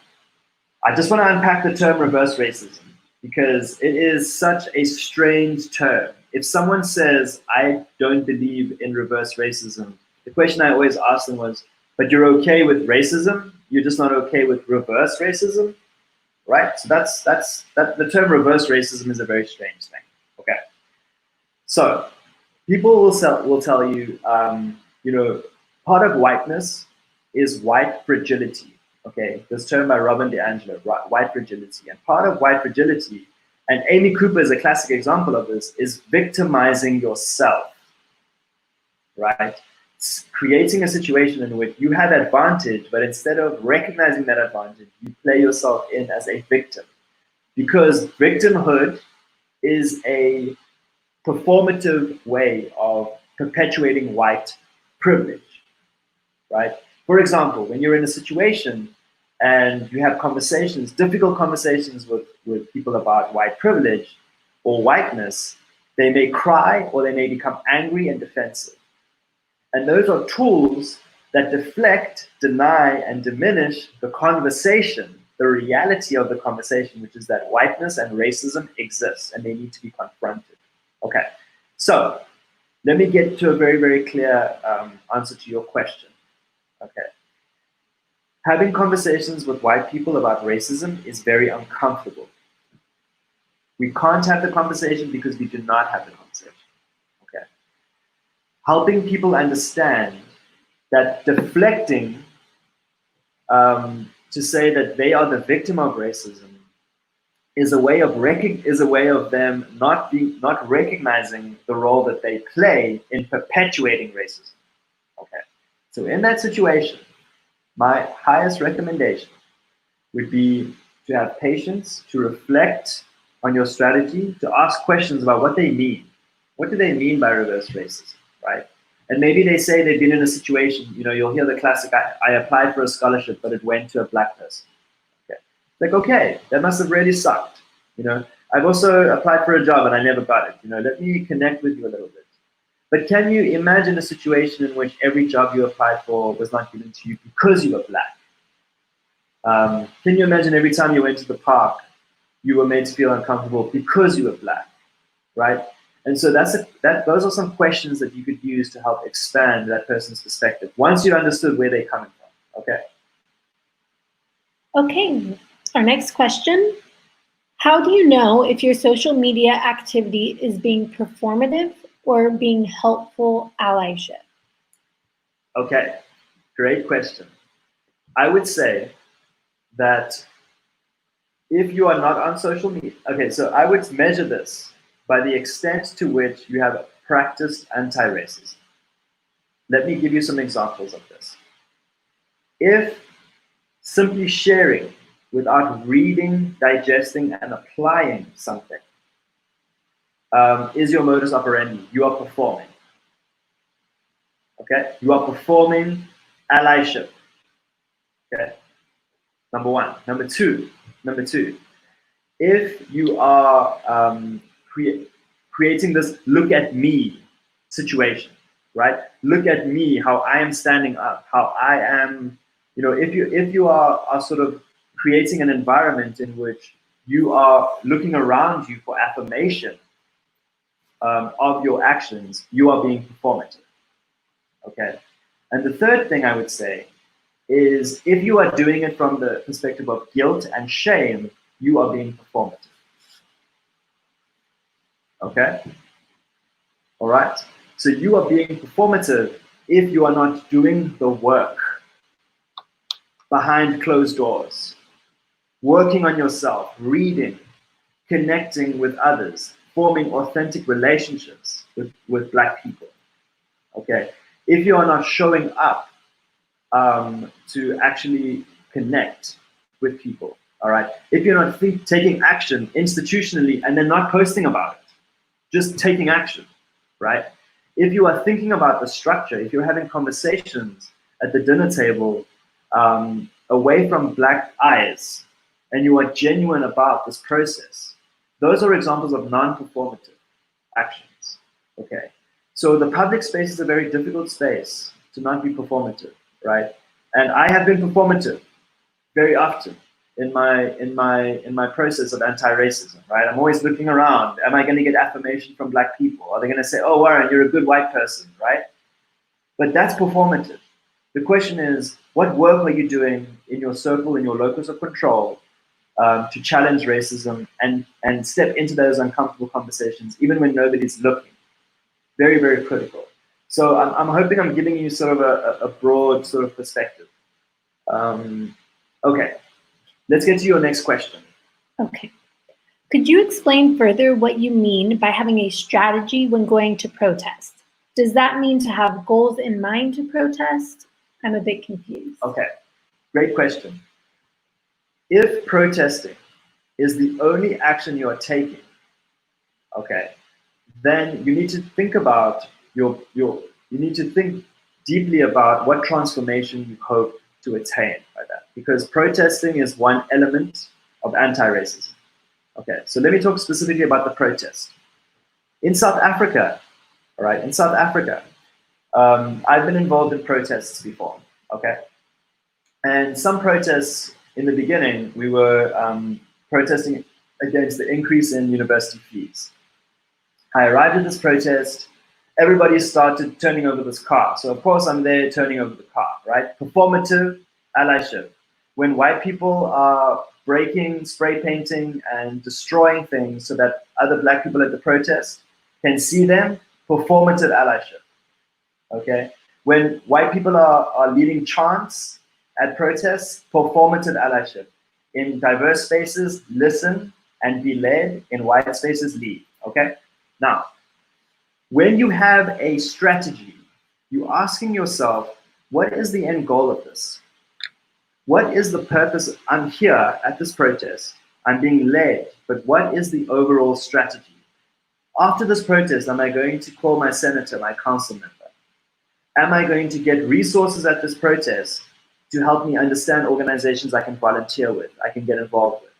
I just want to unpack the term reverse racism because it is such a strange term. If someone says, I don't believe in reverse racism, the question I always ask them was, but you're okay with racism? You're just not okay with reverse racism, right? So that's the term reverse racism is a very strange thing. Okay, so people will tell you, you know, part of whiteness is white fragility. Okay, this term by Robin DiAngelo, white fragility, and part of white fragility, and Amy Cooper is a classic example of this, is victimizing yourself, right? Creating a situation in which you have advantage, but instead of recognizing that advantage, you play yourself in as a victim. Because victimhood is a performative way of perpetuating white privilege, right? For example, when you're in a situation and you have conversations, difficult conversations with people about white privilege or whiteness, they may cry or they may become angry and defensive. And those are tools that deflect, deny, and diminish the conversation, the reality of the conversation, which is that whiteness and racism exist and they need to be confronted. Okay, so let me get to a very, very clear answer to your question. Okay, having conversations with white people about racism is very uncomfortable. We can't have the conversation because we do not have the conversation. Okay, helping people understand that deflecting to say that they are the victim of racism is a way of them not recognizing the role that they play in perpetuating racism. Okay, so in that situation, my highest recommendation would be to have patience, to reflect on your strategy, to ask questions about what they mean. What do they mean by reverse racism, right? And maybe they say they've been in a situation, you know, you'll hear the classic, I applied for a scholarship, but it went to a black person. Okay, like, okay, that must have really sucked. You know, I've also applied for a job and I never got it. You know, let me connect with you a little bit. But can you imagine a situation in which every job you applied for was not given to you because you were black? Can you imagine every time you went to the park, you were made to feel uncomfortable because you were black, right? And so those are some questions that you could use to help expand that person's perspective once you understood where they're coming from. Okay. Okay, our next question. How do you know if your social media activity is being performative or being helpful allyship? Okay, great question. I would say that if you are not on social media, okay, so I would measure this by the extent to which you have practiced anti-racism. Let me give you some examples of this. If simply sharing without reading, digesting, and applying something is your modus operandi, you are performing. Okay, you are performing allyship. Okay, number one. Number two, if you are creating this look at me situation, right? Look at me, how I am standing up, how I am, if you are sort of creating an environment in which you are looking around you for affirmation of your actions, you are being performative, okay? And the third thing I would say is if you are doing it from the perspective of guilt and shame, you are being performative, okay? All right? So you are being performative if you are not doing the work behind closed doors, working on yourself, reading, connecting with others, forming authentic relationships with Black people, okay? If you are not showing up to actually connect with people, all right? If you're not taking action institutionally and then not posting about it, just taking action, right? If you are thinking about the structure, if you're having conversations at the dinner table away from Black eyes, and you are genuine about this process, those are examples of non-performative actions, okay? So the public space is a very difficult space to not be performative, right? And I have been performative very often in my process of anti-racism, right? I'm always looking around. Am I going to get affirmation from Black people? Are they going to say, "Oh, Warren, you're a good white person," right? But that's performative. The question is, what work are you doing in your circle, in your locus of control, to challenge racism and step into those uncomfortable conversations, even when nobody's looking? Very, very critical. So I'm hoping I'm giving you sort of a broad sort of perspective. Okay, let's get to your next question. Okay. Could you explain further what you mean by having a strategy when going to protest? Does that mean to have goals in mind to protest? I'm a bit confused. Okay, great question. If protesting is the only action you are taking, okay, then you need to think about you need to think deeply about what transformation you hope to attain by that, because protesting is one element of anti-racism. Okay, so let me talk specifically about the protest. In South Africa, all right, in South Africa, I've been involved in protests before, okay? And some protests in the beginning, we were protesting against the increase in university fees. I arrived at this protest, everybody started turning over this car. So of course I'm there turning over the car, right? Performative allyship. When white people are breaking, spray painting, and destroying things so that other Black people at the protest can see them, performative allyship, okay? When white people are leading chants at protests, performative allyship. In diverse spaces, listen and be led. In white spaces, lead, okay? Now, when you have a strategy, you're asking yourself, what is the end goal of this? What is the purpose? I'm here at this protest, I'm being led, but what is the overall strategy? After this protest, am I going to call my senator, my council member? Am I going to get resources at this protest to help me understand organizations I can volunteer with, I can get involved with?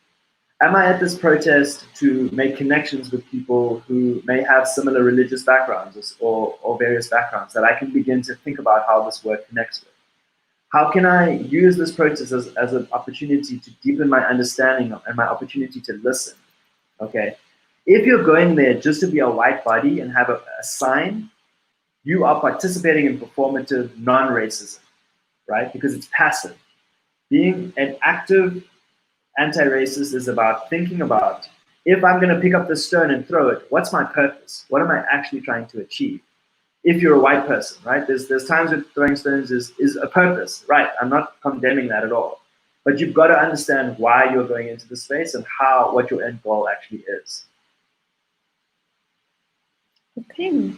Am I at this protest to make connections with people who may have similar religious backgrounds or various backgrounds that I can begin to think about how this work connects with? How can I use this protest as an opportunity to deepen my understanding and my opportunity to listen, okay? If you're going there just to be a white body and have a sign, you are participating in performative non-racism, right? Because it's passive. Being an active anti-racist is about thinking about, if I'm going to pick up the stone and throw it, what's my purpose? What am I actually trying to achieve? If you're a white person, right? There's times when throwing stones is a purpose, right? I'm not condemning that at all. But you've got to understand why you're going into the space and what your end goal actually is. Okay.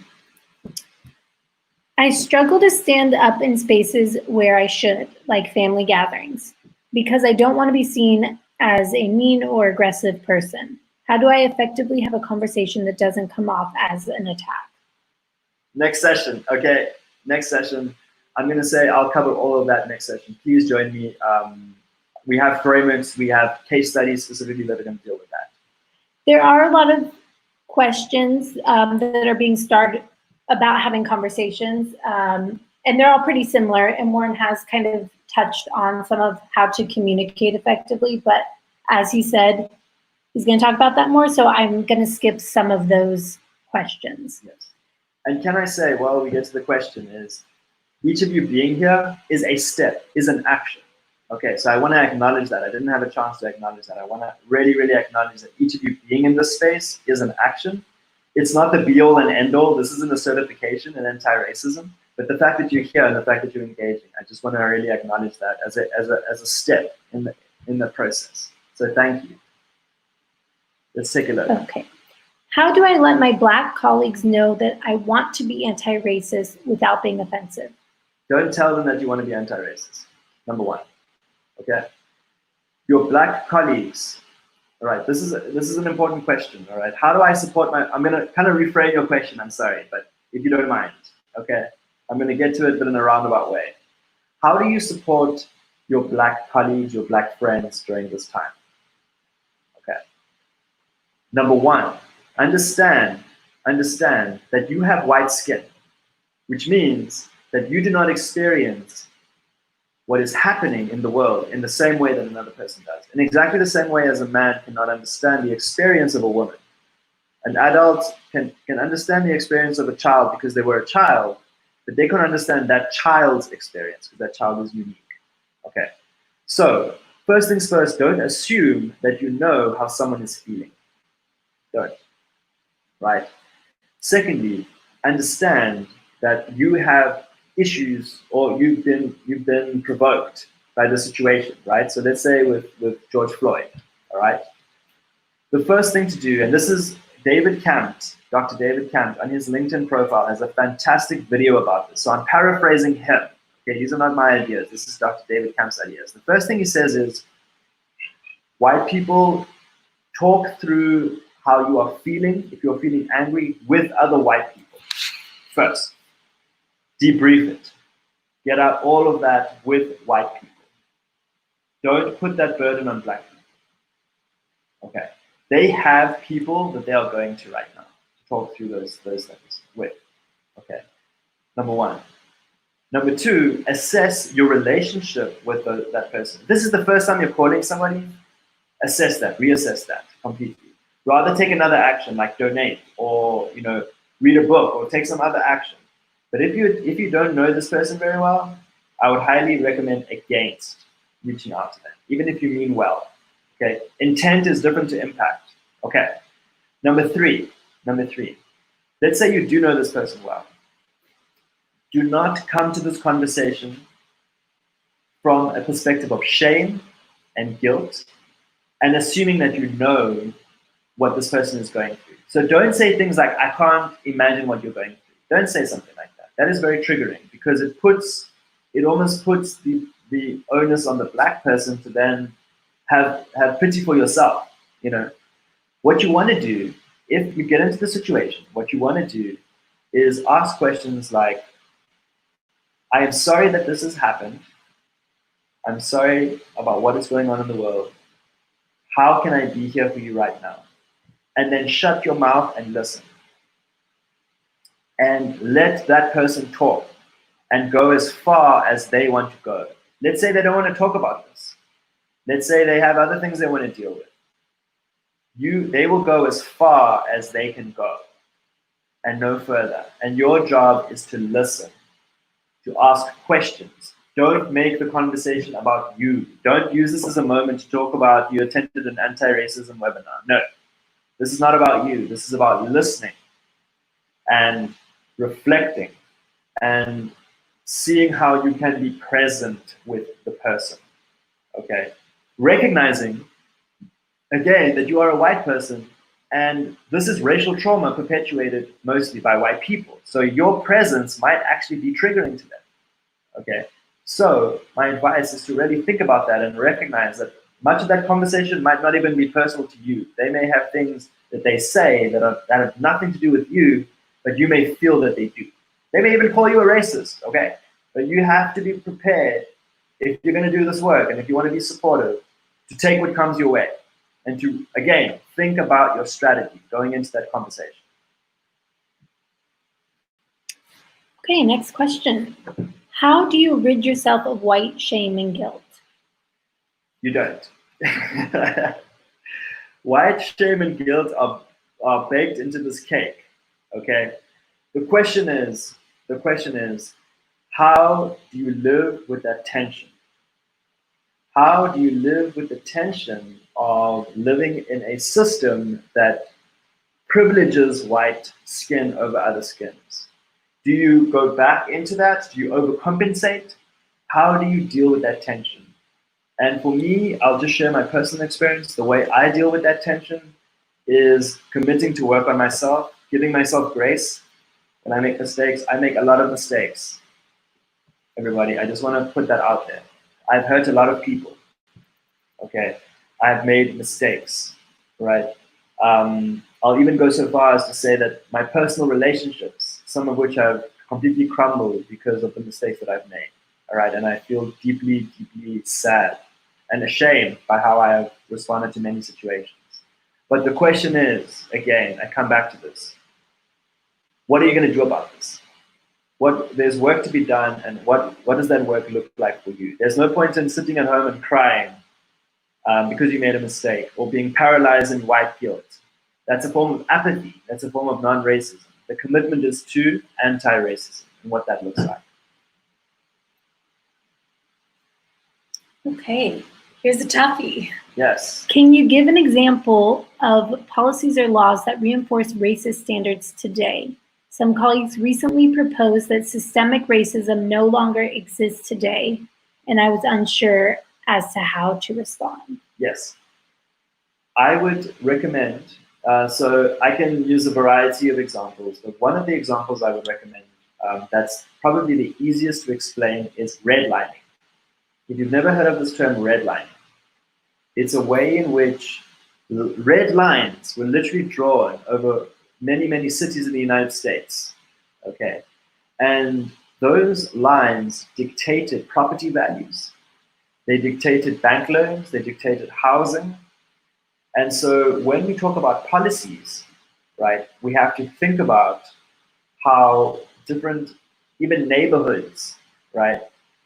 I struggle to stand up in spaces where I should, like family gatherings, because I don't want to be seen as a mean or aggressive person. How do I effectively have a conversation that doesn't come off as an attack? Next session, okay, next session. I'm gonna say I'll cover all of that next session. Please join me. We have frameworks, we have case studies specifically that are gonna deal with that. There are a lot of questions that are being started about having conversations, and they're all pretty similar, and Warren has kind of touched on some of how to communicate effectively, but as he said, he's going to talk about that more, so I'm going to skip some of those questions. Yes. And can I say, while we get to the question, is each of you being here is a step, is an action. Okay, so I want to acknowledge that. I didn't have a chance to acknowledge that. I want to really, really acknowledge that each of you being in this space is an action. It's not the be-all and end-all. This isn't a certification in anti-racism, but the fact that you're here and the fact that you're engaging, I just want to really acknowledge that as a step in the process. So thank you. Let's take a look. Okay. How do I let my Black colleagues know that I want to be anti-racist without being offensive? Don't tell them that you want to be anti-racist, number one. Okay? Your Black colleagues, all right, this is an important question, all right? How do I support I'm going to kind of reframe your question, I'm sorry, but if you don't mind, okay? I'm going to get to it, but in a roundabout way. How do you support your Black colleagues, your Black friends during this time? Okay. Number one, understand that you have white skin, which means that you do not experience what is happening in the world in the same way that another person does. In exactly the same way as a man cannot understand the experience of a woman. An adult can understand the experience of a child because they were a child, but they can understand that child's experience because that child is unique. Okay. So, first things first, don't assume that you know how someone is feeling. Don't. Right? Secondly, understand that you have issues or you've been provoked by the situation, right? So let's say with George Floyd, all right? The first thing to do, and this is David Campt, Dr. David Campt, on his LinkedIn profile has a fantastic video about this. So I'm paraphrasing him. Okay, these are not my ideas. This is Dr. David Campt's ideas. The first thing he says is, white people, talk through how you are feeling, if you're feeling angry, with other white people. First, debrief it. Get out all of that with white people. Don't put that burden on Black people. Okay. They have people that they are going to right now to talk through those things with. Okay. Number one. Number two, assess your relationship with that person. If this is the first time you're calling somebody, assess that, reassess that completely. Rather take another action like donate or read a book or take some other action. But if you don't know this person very well, I would highly recommend against reaching out to them, even if you mean well. Okay, intent is different to impact. Okay, number three. Let's say you do know this person well. Do not come to this conversation from a perspective of shame and guilt and assuming that you know what this person is going through. So don't say things like, I can't imagine what you're going through. Don't say something like that. That is very triggering because it almost puts the onus on the Black person to then have pity for yourself. What you want to do, if you get into the situation, what you want to do is ask questions like, I am sorry that this has happened. I'm sorry about what is going on in the world. How can I be here for you right now? And then shut your mouth and listen. And let that person talk and go as far as they want to go. Let's say they don't want to talk about this. Let's say they have other things they want to deal with. They will go as far as they can go and no further. And your job is to listen, to ask questions. Don't make the conversation about you. Don't use this as a moment to talk about you attended an anti-racism webinar. No, this is not about you. This is about listening and reflecting and seeing how you can be present with the person, okay? Recognizing, again, that you are a white person and this is racial trauma perpetuated mostly by white people. So your presence might actually be triggering to them, okay? So my advice is to really think about that and recognize that much of that conversation might not even be personal to you. They may have things that they say that have nothing to do with you, but you may feel that they do. They may even call you a racist, okay? But you have to be prepared if you're going to do this work and if you want to be supportive, to take what comes your way and to, again, think about your strategy going into that conversation. Okay, next question. How do you rid yourself of white shame and guilt? You don't. White shame and guilt are baked into this cake. Okay. The question is, how do you live with that tension? How do you live with the tension of living in a system that privileges white skin over other skins? Do you go back into that? Do you overcompensate? How do you deal with that tension? And for me, I'll just share my personal experience. The way I deal with that tension is committing to work on myself, giving myself grace. When I make mistakes, I make a lot of mistakes. Everybody, I just want to put that out there. I've hurt a lot of people. Okay, I've made mistakes, right? I'll even go so far as to say that my personal relationships, some of which have completely crumbled because of the mistakes that I've made, all right? And I feel deeply, deeply sad and ashamed by how I have responded to many situations. But the question is, again, I come back to this. What are you going to do about this? There's work to be done, and what does that work look like for you? There's no point in sitting at home and crying because you made a mistake, or being paralyzed in white guilt. That's a form of apathy. That's a form of non-racism. The commitment is to anti-racism and what that looks like. Okay, here's a toughie. Yes. Can you give an example of policies or laws that reinforce racist standards today? Some colleagues recently proposed that systemic racism no longer exists today, and I was unsure as to how to respond. Yes. I would recommend, so I can use a variety of examples, but one of the examples I would recommend that's probably the easiest to explain is redlining. If you've never heard of this term redlining, it's a way in which red lines were literally drawn over many, many cities in the United States, okay? And those lines dictated property values. They dictated bank loans, they dictated housing. And so when we talk about policies, right, we have to think about how different, even neighborhoods, right,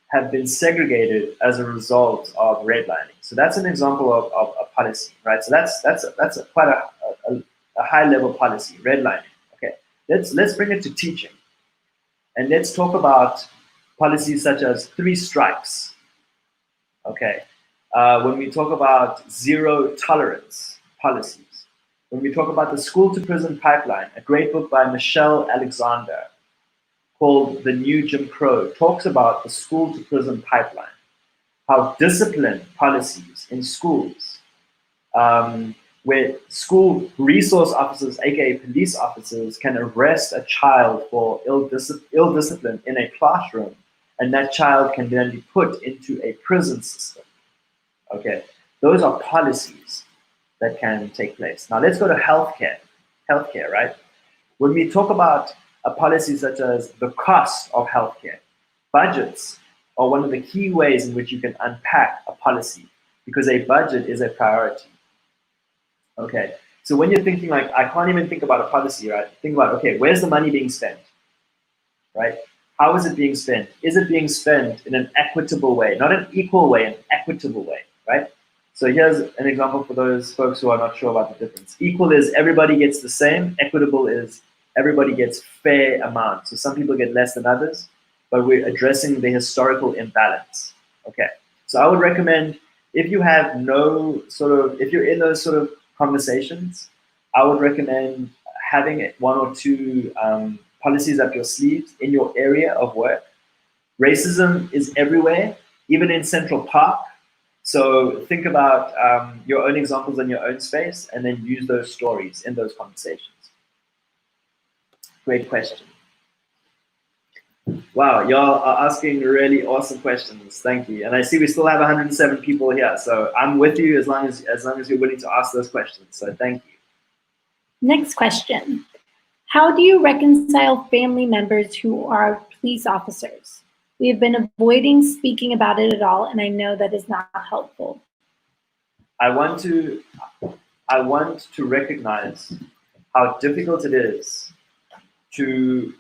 have been segregated as a result of redlining. So that's an example of a policy, right? So that's quite a high level policy, redlining. Okay, let's bring it to teaching, and let's talk about policies such as 3 strikes. Okay, when we talk about zero tolerance policies, when we talk about the school to prison pipeline, a great book by Michelle Alexander called The New Jim Crow talks about the school to prison pipeline, how discipline policies in schools, where school resource officers, aka police officers, can arrest a child for ill discipline in a classroom, and that child can then be put into a prison system. Okay, those are policies that can take place. Now let's go to healthcare. Healthcare, right? When we talk about a policy such as the cost of healthcare, budgets are one of the key ways in which you can unpack a policy, because a budget is a priority. Okay, so when you're thinking like, I can't even think about a policy, right? Think about, okay, where's the money being spent, right? How is it being spent? Is it being spent in an equitable way? Not an equal way, an equitable way, right? So here's an example for those folks who are not sure about the difference. Equal is everybody gets the same. Equitable is everybody gets fair amount. So some people get less than others, but we're addressing the historical imbalance. Okay, so I would recommend, if you have if you're in those sort of conversations, I would recommend having 1 or 2 policies up your sleeves in your area of work. Racism is everywhere, even in Central Park. So think about your own examples in your own space, and then use those stories in those conversations. Great question. Wow, y'all are asking really awesome questions. Thank you. And I see we still have 107 people here, so I'm with you as long as you're willing to ask those questions. So thank you. Next question. How do you reconcile family members who are police officers? We have been avoiding speaking about it at all, and I know that is not helpful. I want to recognize how difficult it is to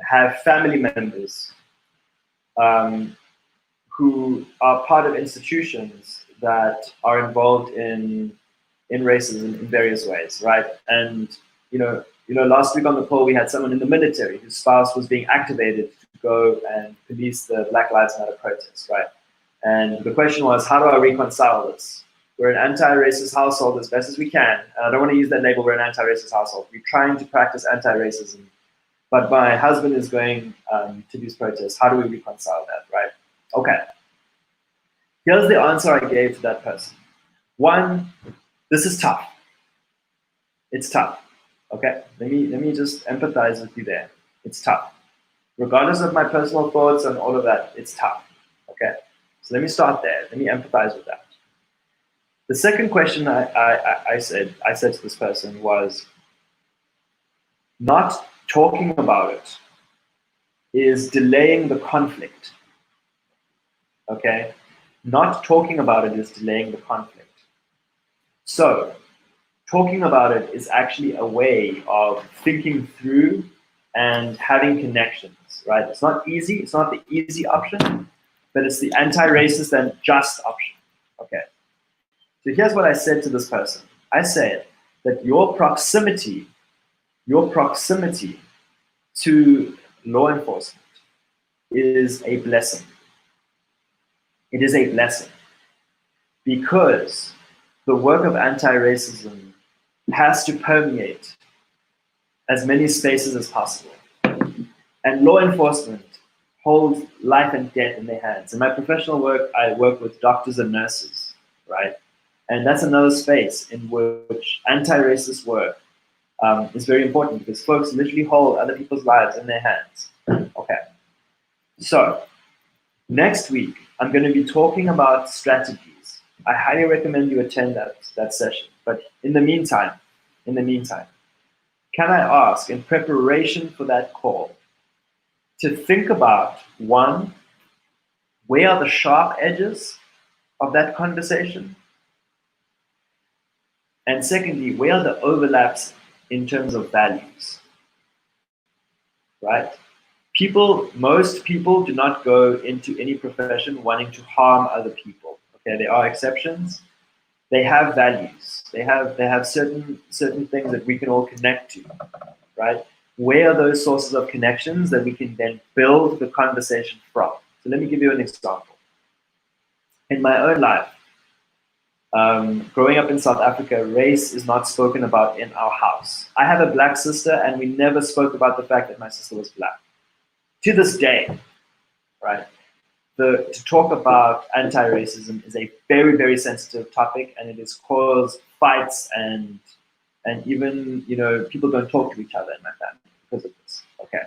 have family members who are part of institutions that are involved in racism in various ways, right? And last week on the poll we had someone in the military whose spouse was being activated to go and police the Black Lives Matter protests, right? And the question was, how do I reconcile this? We're an anti-racist household as best as we can, and I don't want to use that label. We're an anti-racist household. We're trying to practice anti-racism, but my husband is going to these protests. How do we reconcile that, right? Okay. Here's the answer I gave to that person. One, this is tough. It's tough. Okay, let me just empathize with you there. It's tough. Regardless of my personal thoughts and all of that, it's tough. Okay, so let me start there. Let me empathize with that. The second question I said to this person was, not talking about it is delaying the conflict. Okay, not talking about it is delaying the conflict. So talking about it is actually a way of thinking through and having connections, right? It's not easy. It's not the easy option, but it's the anti-racist and just option. Okay. So here's what I said to this person. I said that your proximity to law enforcement is a blessing. It is a blessing because the work of anti-racism has to permeate as many spaces as possible. And law enforcement holds life and death in their hands. In my professional work, I work with doctors and nurses, right? And that's another space in which anti-racist work is very important because folks literally hold other people's lives in their hands. Okay. So next week, I'm going to be talking about strategies. I highly recommend you attend that session. But in the meantime, can I ask, in preparation for that call, to think about, one, where are the sharp edges of that conversation? And secondly, where are the overlaps in terms of values? Right? Most people do not go into any profession wanting to harm other people. Okay, there are exceptions. They have values. They have certain things that we can all connect to, right? Where are those sources of connections that we can then build the conversation from? So let me give you an example. In my own life, growing up in South Africa, race is not spoken about in our house. I have a black sister, and we never spoke about the fact that my sister was black. To this day, right? To talk about anti-racism is a very, very sensitive topic, and it has caused fights and even people don't talk to each other in my family because of this. Okay,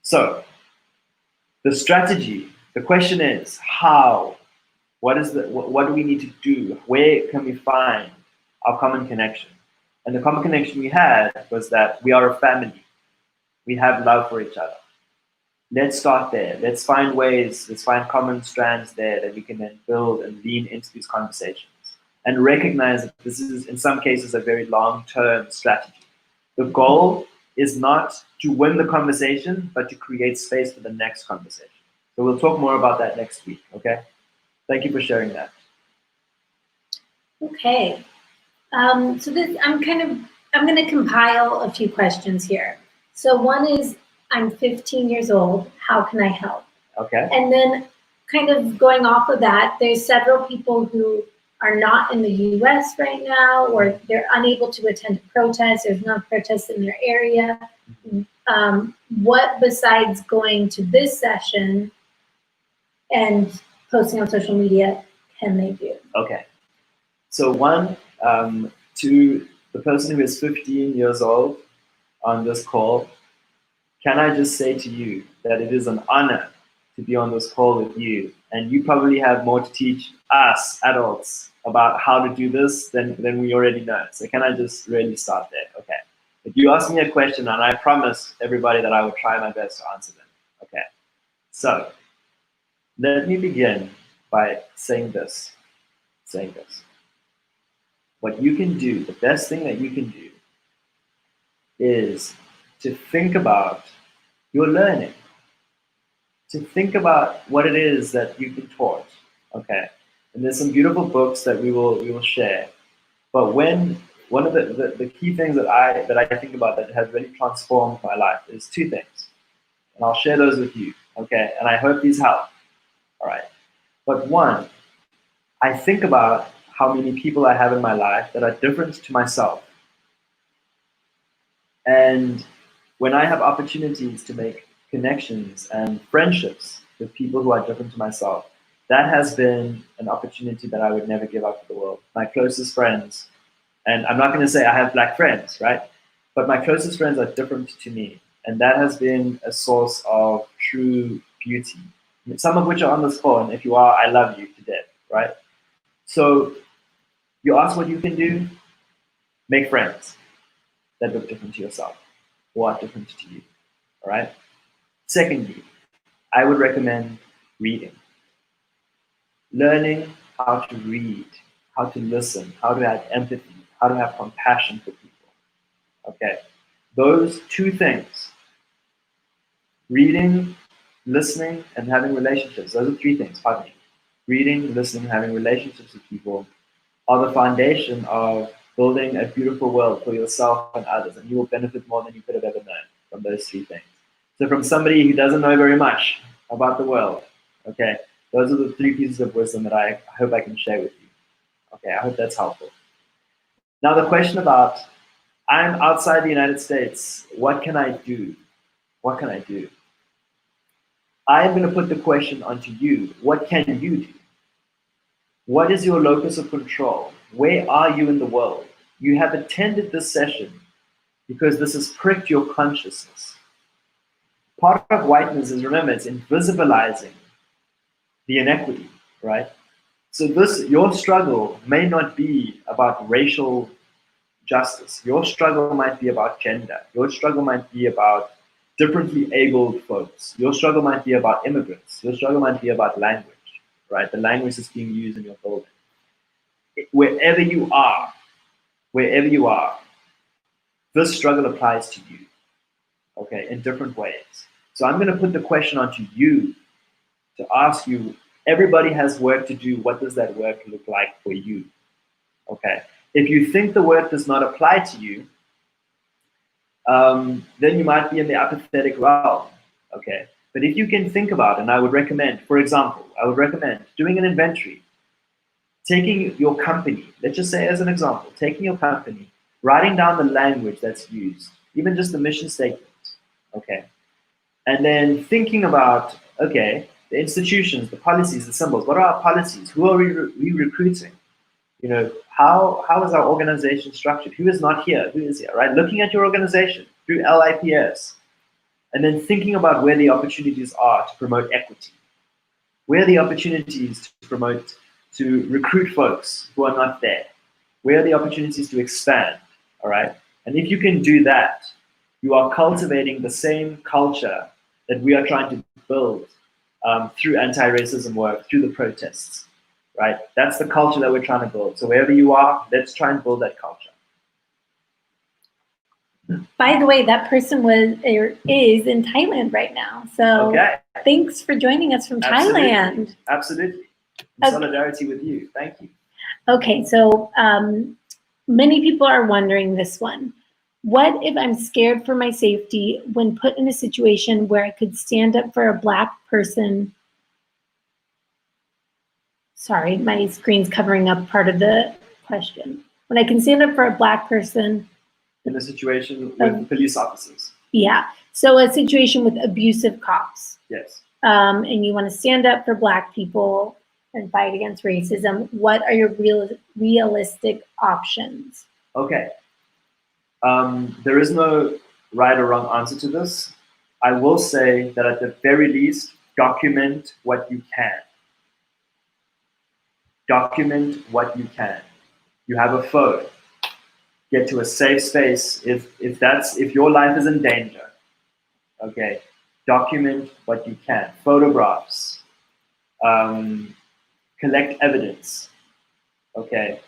so the strategy, the question is how. What do we need to do? Where can we find our common connection? And the common connection we had was that we are a family. We have love for each other. Let's start there. Let's find ways, let's find common strands there that we can then build and lean into these conversations and recognize that this is, in some cases, a very long-term strategy. The goal is not to win the conversation, but to create space for the next conversation. So we'll talk more about that next week, okay? Thank you for sharing that. Okay. So this, I'm going to compile a few questions here. So one is, I'm 15 years old. How can I help? Okay. And then kind of going off of that, there's several people who are not in the US right now, or they're unable to attend a protest. There's no protests in their area. What besides going to this session and posting on social media can they do? Okay. So one, to the person who is 15 years old on this call, can I just say to you that it is an honor to be on this call with you, and you probably have more to teach us adults about how to do this than we already know. So can I just really start there? Okay. If you ask me a question, and I promise everybody that I will try my best to answer them. Okay. So let me begin by saying this. What you can do, the best thing that you can do is to think about you're learning to think about what it is that you've been taught. Okay, and there's some beautiful books that we will share. But one of the key things that I think about that has really transformed my life is two things, and I'll share those with you. Okay, and I hope these help. All right, but one, I think about how many people I have in my life that are different to myself, and when I have opportunities to make connections and friendships with people who are different to myself, that has been an opportunity that I would never give up for the world. My closest friends, and I'm not going to say I have black friends, right? But my closest friends are different to me. And that has been a source of true beauty. Some of which are on this call, and if you are, I love you to death, right? So you ask what you can do, make friends that look different to yourself or are different to you, all right? Secondly, I would recommend reading. Learning how to read, how to listen, how to have empathy, how to have compassion for people. Okay, those two things, reading, listening, and having relationships, those are three things, pardon me. Reading, listening, and having relationships with people are the foundation of building a beautiful world for yourself and others, and you will benefit more than you could have ever known from those three things. So from somebody who doesn't know very much about the world, okay, those are the three pieces of wisdom that I hope I can share with you. Okay, I hope that's helpful. Now the question about, I'm outside the United States, what can I do? What can I do? I'm going to put the question onto you. What can you do? What is your locus of control? Where are you in the world? You have attended this session because this has pricked your consciousness. Part of whiteness is, remember, it's invisibilizing the inequity, right? So your struggle may not be about racial justice. Your struggle might be about gender. Your struggle might be about differently abled folks. Your struggle might be about immigrants. Your struggle might be about language, right? The language that's being used in your building. Wherever you are, this struggle applies to you, okay, in different ways. So I'm going to put the question onto you to ask you, everybody has work to do. What does that work look like for you? Okay. If you think the work does not apply to you, then you might be in the apathetic realm, okay? But if you can think about it, and I would recommend, for example, doing an inventory, taking your company, let's just say as an example, taking your company, writing down the language that's used, even just the mission statement, okay? And then thinking about, okay, the institutions, the policies, the symbols, what are our policies? Who are we recruiting? You know, how is our organization structured? Who is not here? Who is here, right? Looking at your organization through LIPS, and then thinking about where the opportunities are to promote equity. Where are the opportunities to recruit folks who are not there? Where are the opportunities to expand, all right? And if you can do that, you are cultivating the same culture that we are trying to build through anti-racism work, through the protests. Right? That's the culture that we're trying to build. So wherever you are, let's try and build that culture. By the way, that person is in Thailand right now. So Thanks for joining us from Thailand. Absolutely. In solidarity with you. Thank you. Okay, so many people are wondering this one. What if I'm scared for my safety when put in a situation where I could stand up for a Black person? Sorry, my screen's covering up part of the question. When I can stand up for a Black person. In a situation with police officers. Yeah, so a situation with abusive cops. Yes. And you want to stand up for Black people and fight against racism. What are your realistic options? Okay. There is no right or wrong answer to this. I will say that at the very least, document what you can. Document what you can. You have a phone. Get to a safe space if your life is in danger. Okay, document what you can. Photographs. Collect evidence. Okay.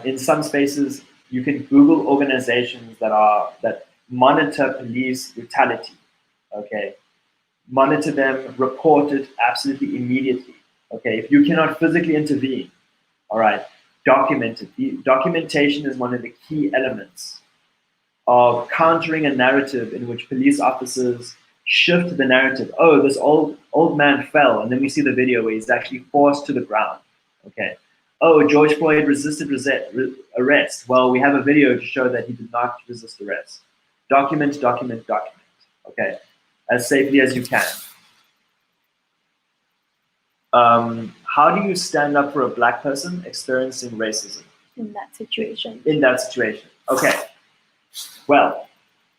In some spaces, you can Google organizations that monitor police brutality. Okay, monitor them, report it absolutely immediately. Okay, if you cannot physically intervene, all right, document it. The documentation is one of the key elements of countering a narrative in which police officers shift the narrative. Oh, this old man fell, and then we see the video where he's actually forced to the ground. Okay. Oh, George Floyd resisted arrest. Well, we have a video to show that he did not resist arrest. Document, document, document. Okay, as safely as you can. How do you stand up for a black person experiencing racism? In that situation. In that situation. Okay. Well,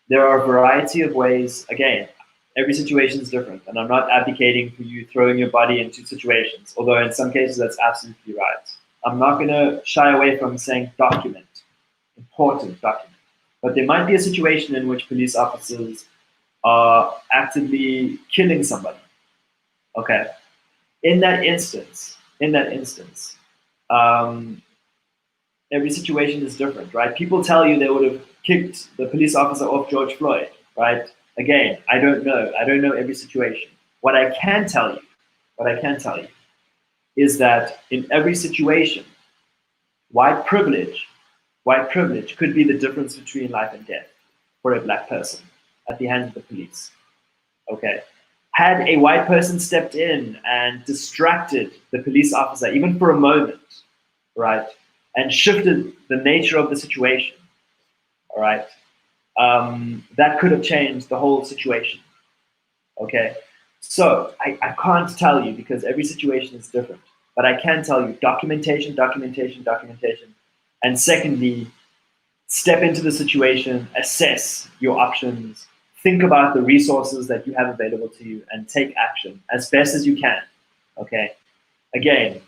there are a variety of ways. Again, every situation is different, and I'm not advocating for you throwing your body into situations, although in some cases that's absolutely right. I'm not going to shy away from saying document, important document. But there might be a situation in which police officers are actively killing somebody. Okay. In that instance, every situation is different, right? People tell you they would have kicked the police officer off George Floyd, right? Again, I don't know. I don't know every situation. What I can tell you is that in every situation, white privilege could be the difference between life and death for a black person at the hands of the police. Okay. Had a white person stepped in and distracted the police officer, even for a moment, right, and shifted the nature of the situation, all right, that could have changed the whole situation. Okay. So I can't tell you because every situation is different, but I can tell you documentation, documentation, documentation. And secondly, step into the situation, assess your options, think about the resources that you have available to you, and take action as best as you can. Okay. Again,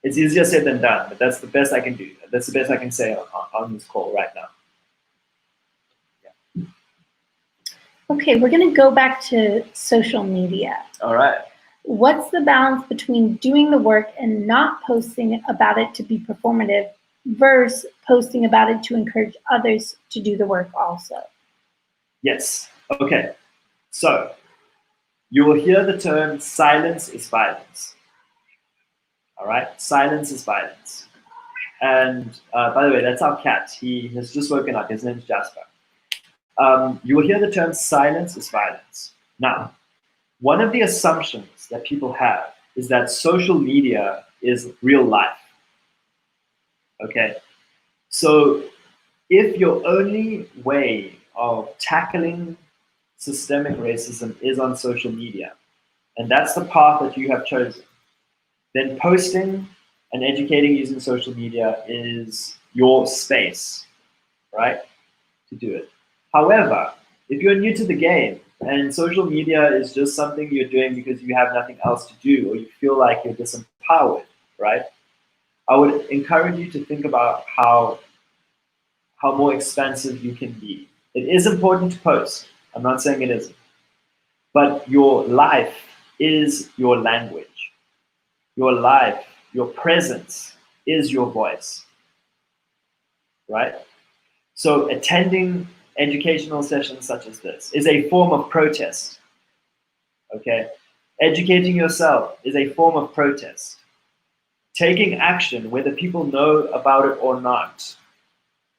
it's easier said than done, but that's the best I can do. That's the best I can say on this call right now. Yeah. Okay, we're going to go back to social media. All right. What's the balance between doing the work and not posting about it to be performative versus posting about it to encourage others to do the work also? Yes. Okay. So you will hear the term silence is violence. All right. Silence is violence. And by the way, that's our cat. He has just woken up. His name is Jasper. You will hear the term silence is violence. Now, one of the assumptions that people have is that social media is real life. Okay. So if your only way of tackling systemic racism is on social media, and that's the path that you have chosen, then posting and educating using social media is your space, right, to do it. However, if you're new to the game and social media is just something you're doing because you have nothing else to do or you feel like you're disempowered, right, I would encourage you to think about how more expansive you can be. It is important to post. I'm not saying it isn't. But your life is your language. Your life, your presence is your voice, right? So attending educational sessions such as this is a form of protest, okay? Educating yourself is a form of protest. Taking action, whether people know about it or not,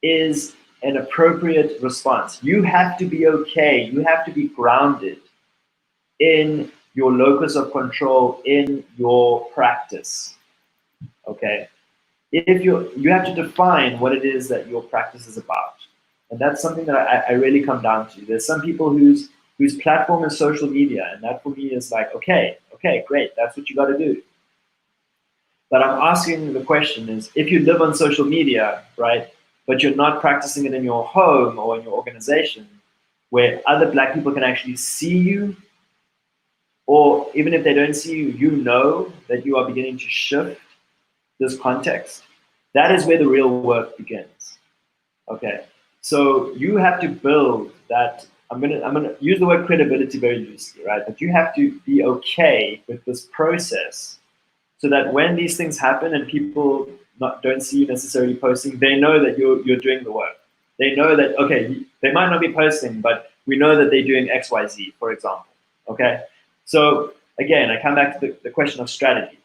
is an appropriate response. You have to be okay. You have to be grounded in your locus of control, in your practice. Okay? If you have to define what it is that your practice is about. And that's something that I really come down to. There's some people whose platform is social media, and that for me is like, okay, great, that's what you got to do. But I'm asking the question is, if you live on social media, right, but you're not practicing it in your home or in your organization, where other Black people can actually see you, or even if they don't see you, you know that you are beginning to shift this context. That is where the real work begins. Okay, so you have to build that. I'm gonna use the word credibility very loosely, right? But you have to be okay with this process, so that when these things happen and people don't see you necessarily posting, they know that you're doing the work. They know that, okay, they might not be posting, but we know that they're doing X, Y, Z, for example. Okay? So again, I come back to the question of strategy.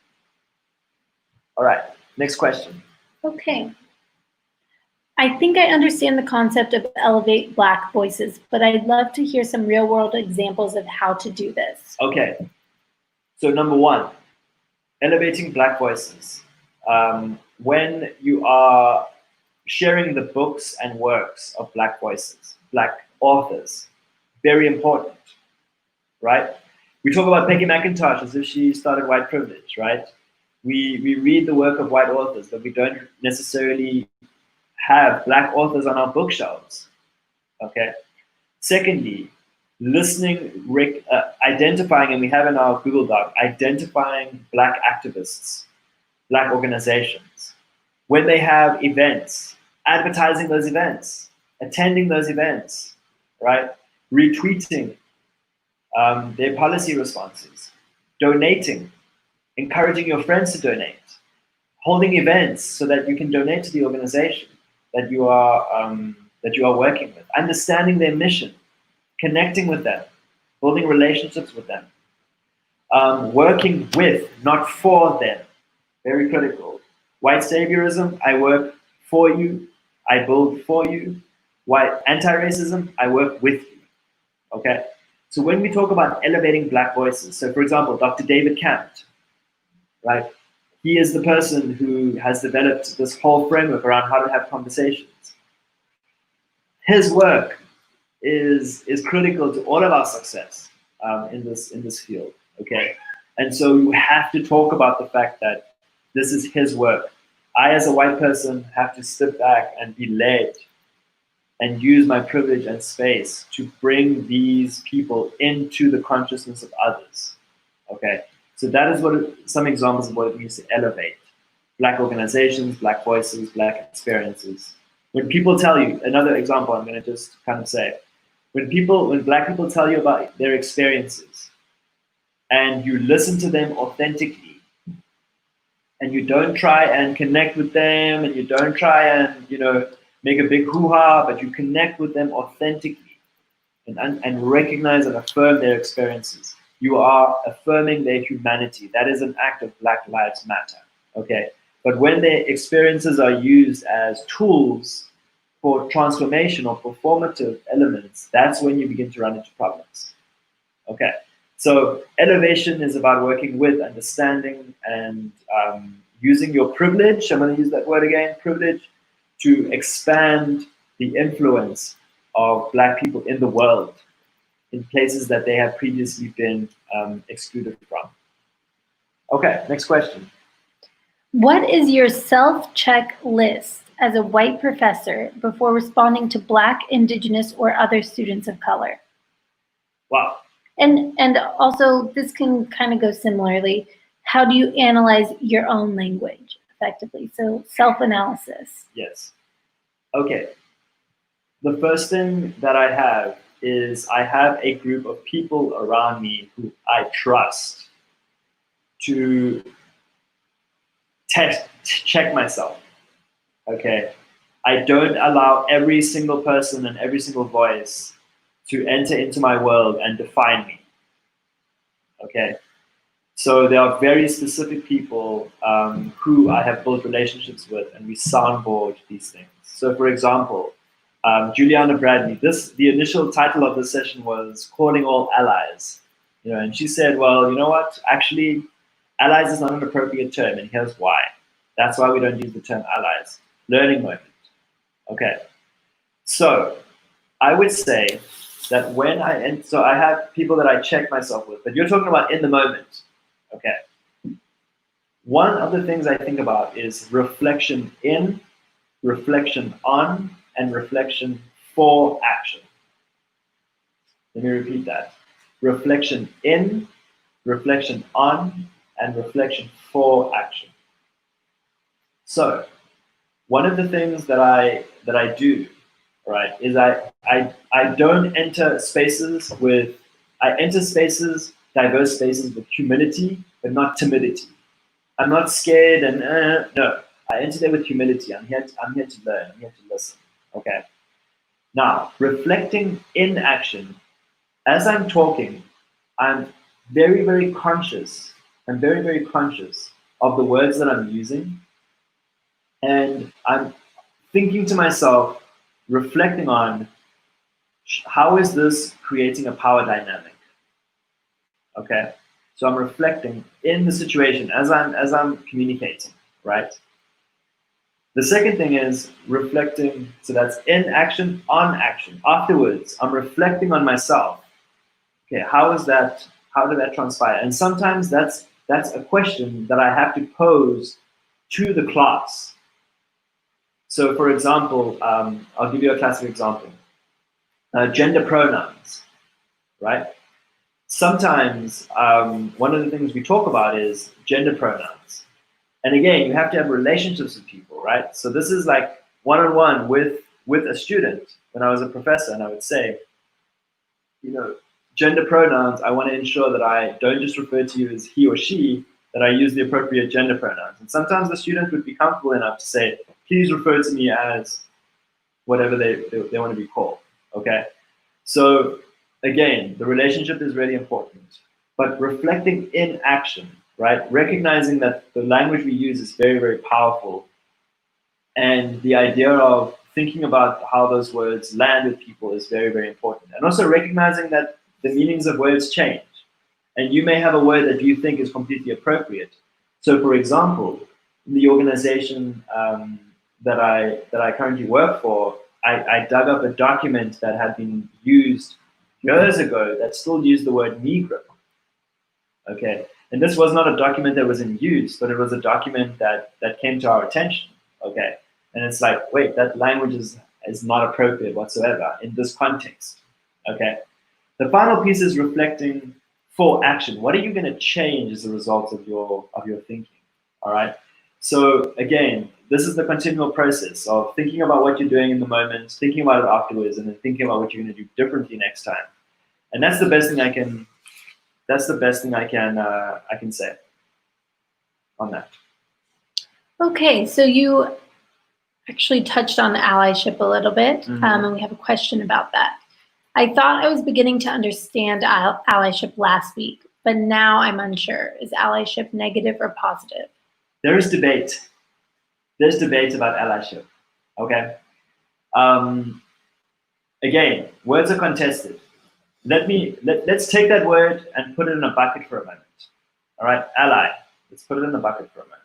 All right, next question. Okay. I think I understand the concept of elevate Black voices, but I'd love to hear some real world examples of how to do this. Okay, so number one, elevating Black voices. When you are sharing the books and works of Black voices, Black authors, very important, right? We talk about Peggy McIntosh as if she started white privilege, right? We read the work of white authors, but we don't necessarily have Black authors on our bookshelves, okay? Secondly, listening, identifying, and we have in our Google Doc, identifying Black activists, Black organizations. When they have events, advertising those events, attending those events, right? Retweeting their policy responses, donating, encouraging your friends to donate, holding events so that you can donate to the organization that you are working with, understanding their mission, connecting with them, building relationships with them, working with, not for them, very critical. White saviorism, I work for you, I build for you. White anti-racism, I work with you, okay? So when we talk about elevating Black voices, so for example, Dr. David Campt, right? He is the person who has developed this whole framework around how to have conversations. His work is critical to all of our success in this field, okay? And so you have to talk about the fact that this is his work. I, as a white person, have to step back and be led and use my privilege and space to bring these people into the consciousness of others, okay? So that is what some examples of what it means to elevate. Black organizations, Black voices, Black experiences. When people tell you, another example I'm gonna just kind of say, when Black people tell you about their experiences and you listen to them authentically and you don't try and connect with them and you don't try and, make a big hoo-ha, but you connect with them authentically and recognize and affirm their experiences. You are affirming their humanity. That is an act of Black Lives Matter, okay? But when their experiences are used as tools for transformation or performative elements, that's when you begin to run into problems, okay? So elevation is about working with, understanding, and using your privilege, I'm gonna use that word again, privilege, to expand the influence of Black people in the world in places that they have previously been excluded from. Okay, next question. What is your self-check list as a white professor before responding to Black, Indigenous, or other students of color? Wow. And also, this can kind of go similarly. How do you analyze your own language effectively? So self-analysis. Yes. Okay. The first thing that I have is I have a group of people around me who I trust to check myself, okay? I don't allow every single person and every single voice to enter into my world and define me, okay? So there are very specific people who I have built relationships with, and we soundboard these things. So for example, Juliana Bradley, the initial title of this session was Calling All Allies. And she said, well, you know what? Actually, allies is not an appropriate term, and here's why. That's why we don't use the term allies. Learning moment. Okay. So I would say that so I have people that I check myself with, but you're talking about in the moment. Okay. One of the things I think about is reflection in, reflection on, and reflection for action. Let me repeat that. Reflection in, reflection on, and reflection for action. So one of the things that I do, right, is I don't enter spaces I enter spaces, diverse spaces with humility, but not timidity. I'm not scared and no. I enter there with humility. I'm here to learn. I'm here to listen. Okay. Now, reflecting in action. As I'm talking, I'm very, very conscious. I'm very, very conscious of the words that I'm using. And I'm thinking to myself, reflecting on how is this creating a power dynamic? Okay. So I'm reflecting in the situation as I'm communicating, right? The second thing is reflecting, so that's in action, on action. Afterwards, I'm reflecting on myself. Okay, how did that transpire? And sometimes that's a question that I have to pose to the class. So for example, I'll give you a classic example. Gender pronouns, right? Sometimes one of the things we talk about is gender pronouns. And again, you have to have relationships with people, right? So this is like one-on-one with a student when I was a professor, and I would say, gender pronouns, I want to ensure that I don't just refer to you as he or she, that I use the appropriate gender pronouns. And sometimes the student would be comfortable enough to say, please refer to me as whatever they want to be called, okay? So again, the relationship is really important, but reflecting in action, right? Recognizing that the language we use is very, very powerful. And the idea of thinking about how those words land with people is very, very important. And also recognizing that the meanings of words change. And you may have a word that you think is completely appropriate. So for example, in the organization that I currently work for, I dug up a document that had been used years ago that still used the word Negro. Okay, and this was not a document that was in use, but it was a document that came to our attention. Okay, and it's like, wait, that language is not appropriate whatsoever in this context. Okay, the final piece is reflecting for action. What are you going to change as a result of your thinking? All right. So again, this is the continual process of thinking about what you're doing in the moment, thinking about it afterwards, and then thinking about what you're going to do differently next time. And that's the best thing I can. That's the best thing I can say on that. Okay, so you actually touched on allyship a little bit, and we have a question about that. I thought I was beginning to understand allyship last week, but now I'm unsure. Is allyship negative or positive? There is debate. There's debate about allyship. Okay. Again, words are contested. Let's take that word and put it in a bucket for a moment. All right, ally. Let's put it in the bucket for a moment.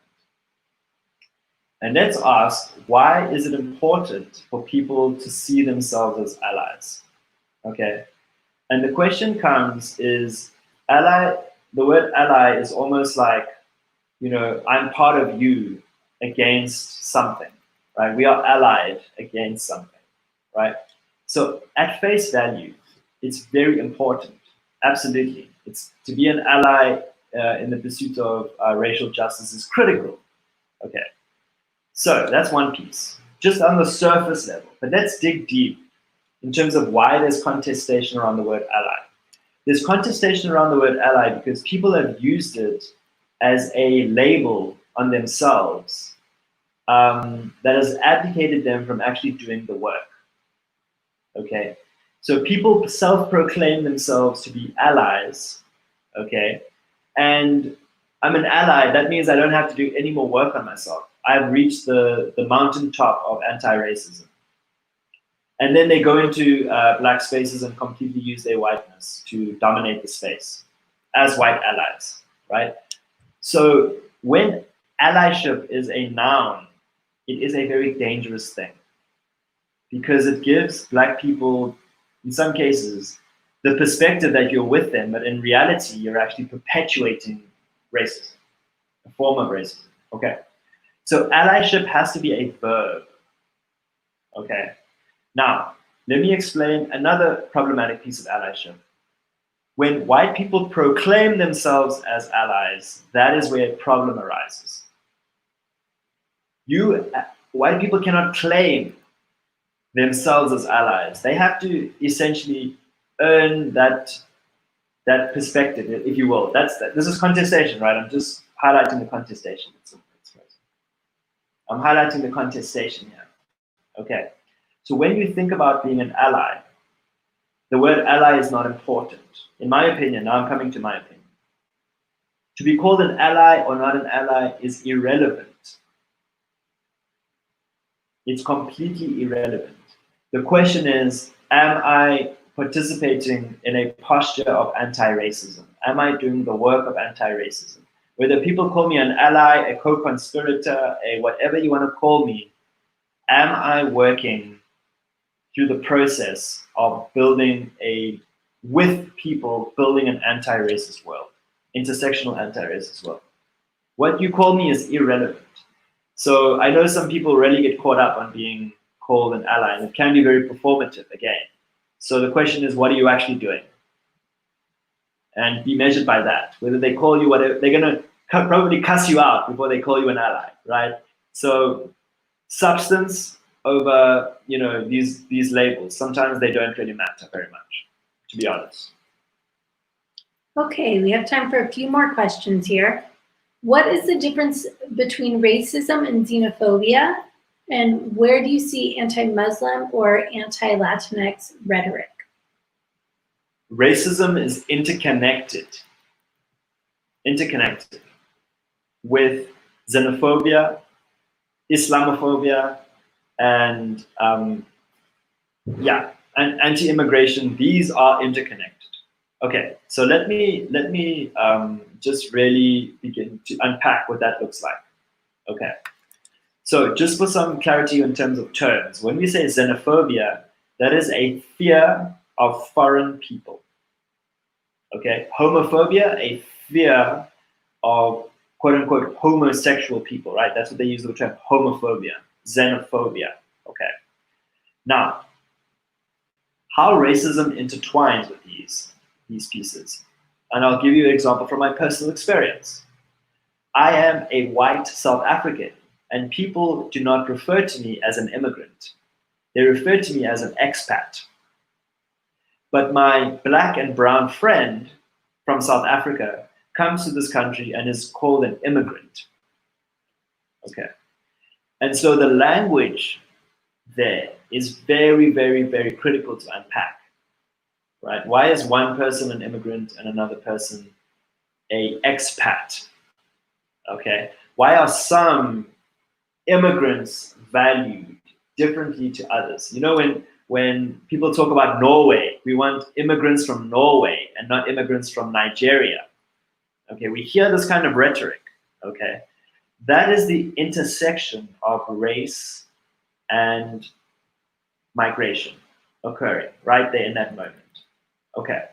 And let's ask, why is it important for people to see themselves as allies? Okay. And the question comes is, ally, the word ally is almost like, I'm part of you against something, right? We are allied against something, right? So at face value, it's very important. Absolutely. It's to be an ally in the pursuit of racial justice is critical. Okay. So that's one piece, just on the surface level. But let's dig deep in terms of why there's contestation around the word ally. There's contestation around the word ally because people have used it as a label on themselves that has abdicated them from actually doing the work. Okay, so people self-proclaim themselves to be allies. Okay, and I'm an ally. That means I don't have to do any more work on myself. I've reached the mountaintop of anti-racism. And then they go into black spaces and completely use their whiteness to dominate the space as white allies, right? So when allyship is a noun, it is a very dangerous thing because it gives black people, in some cases, the perspective that you're with them, but in reality, you're actually perpetuating racism, a form of racism, okay? So allyship has to be a verb, okay? Now, let me explain another problematic piece of allyship. When white people proclaim themselves as allies, that is where a problem arises. White people cannot claim themselves as allies. They have to essentially earn that perspective, if you will. This is contestation, right? I'm just highlighting the contestation. I'm highlighting the contestation here. Okay. So when you think about being an ally, the word ally is not important. In my opinion, now I'm coming to my opinion. To be called an ally or not an ally is irrelevant. It's completely irrelevant. The question is, am I participating in a posture of anti-racism? Am I doing the work of anti-racism? Whether people call me an ally, a co-conspirator, a whatever you want to call me, am I working through the process of with people, building an anti-racist world, intersectional anti-racist world? What you call me is irrelevant. So I know some people really get caught up on being called an ally, and it can be very performative again. So the question is, what are you actually doing? And be measured by that. Whether they call you whatever, they're going to probably cuss you out before they call you an ally, right? So substance over, these labels, sometimes they don't really matter very much, to be honest. Okay, we have time for a few more questions here. What is the difference between racism and xenophobia? And where do you see anti-Muslim or anti-Latinx rhetoric? Racism is interconnected with xenophobia, Islamophobia, and and anti-immigration. These are interconnected. Okay, so let me just really begin to unpack what that looks like. Okay, so just for some clarity in terms of terms, when we say xenophobia, that is a fear of foreign people. Okay, homophobia, a fear of quote unquote homosexual people, right? That's what they use the term homophobia, xenophobia. Okay, now how racism intertwines with these pieces. And I'll give you an example from my personal experience. I am a white South African, and people do not refer to me as an immigrant. They refer to me as an expat. But my black and brown friend from South Africa comes to this country and is called an immigrant. Okay. And so the language there is very, very, very critical to unpack. Right? Why is one person an immigrant and another person a expat? Okay. Why are some immigrants valued differently to others? You know, when people talk about Norway, we want immigrants from Norway and not immigrants from Nigeria. Okay, we hear this kind of rhetoric. Okay, that is the intersection of race and migration occurring right there in that moment. Okay,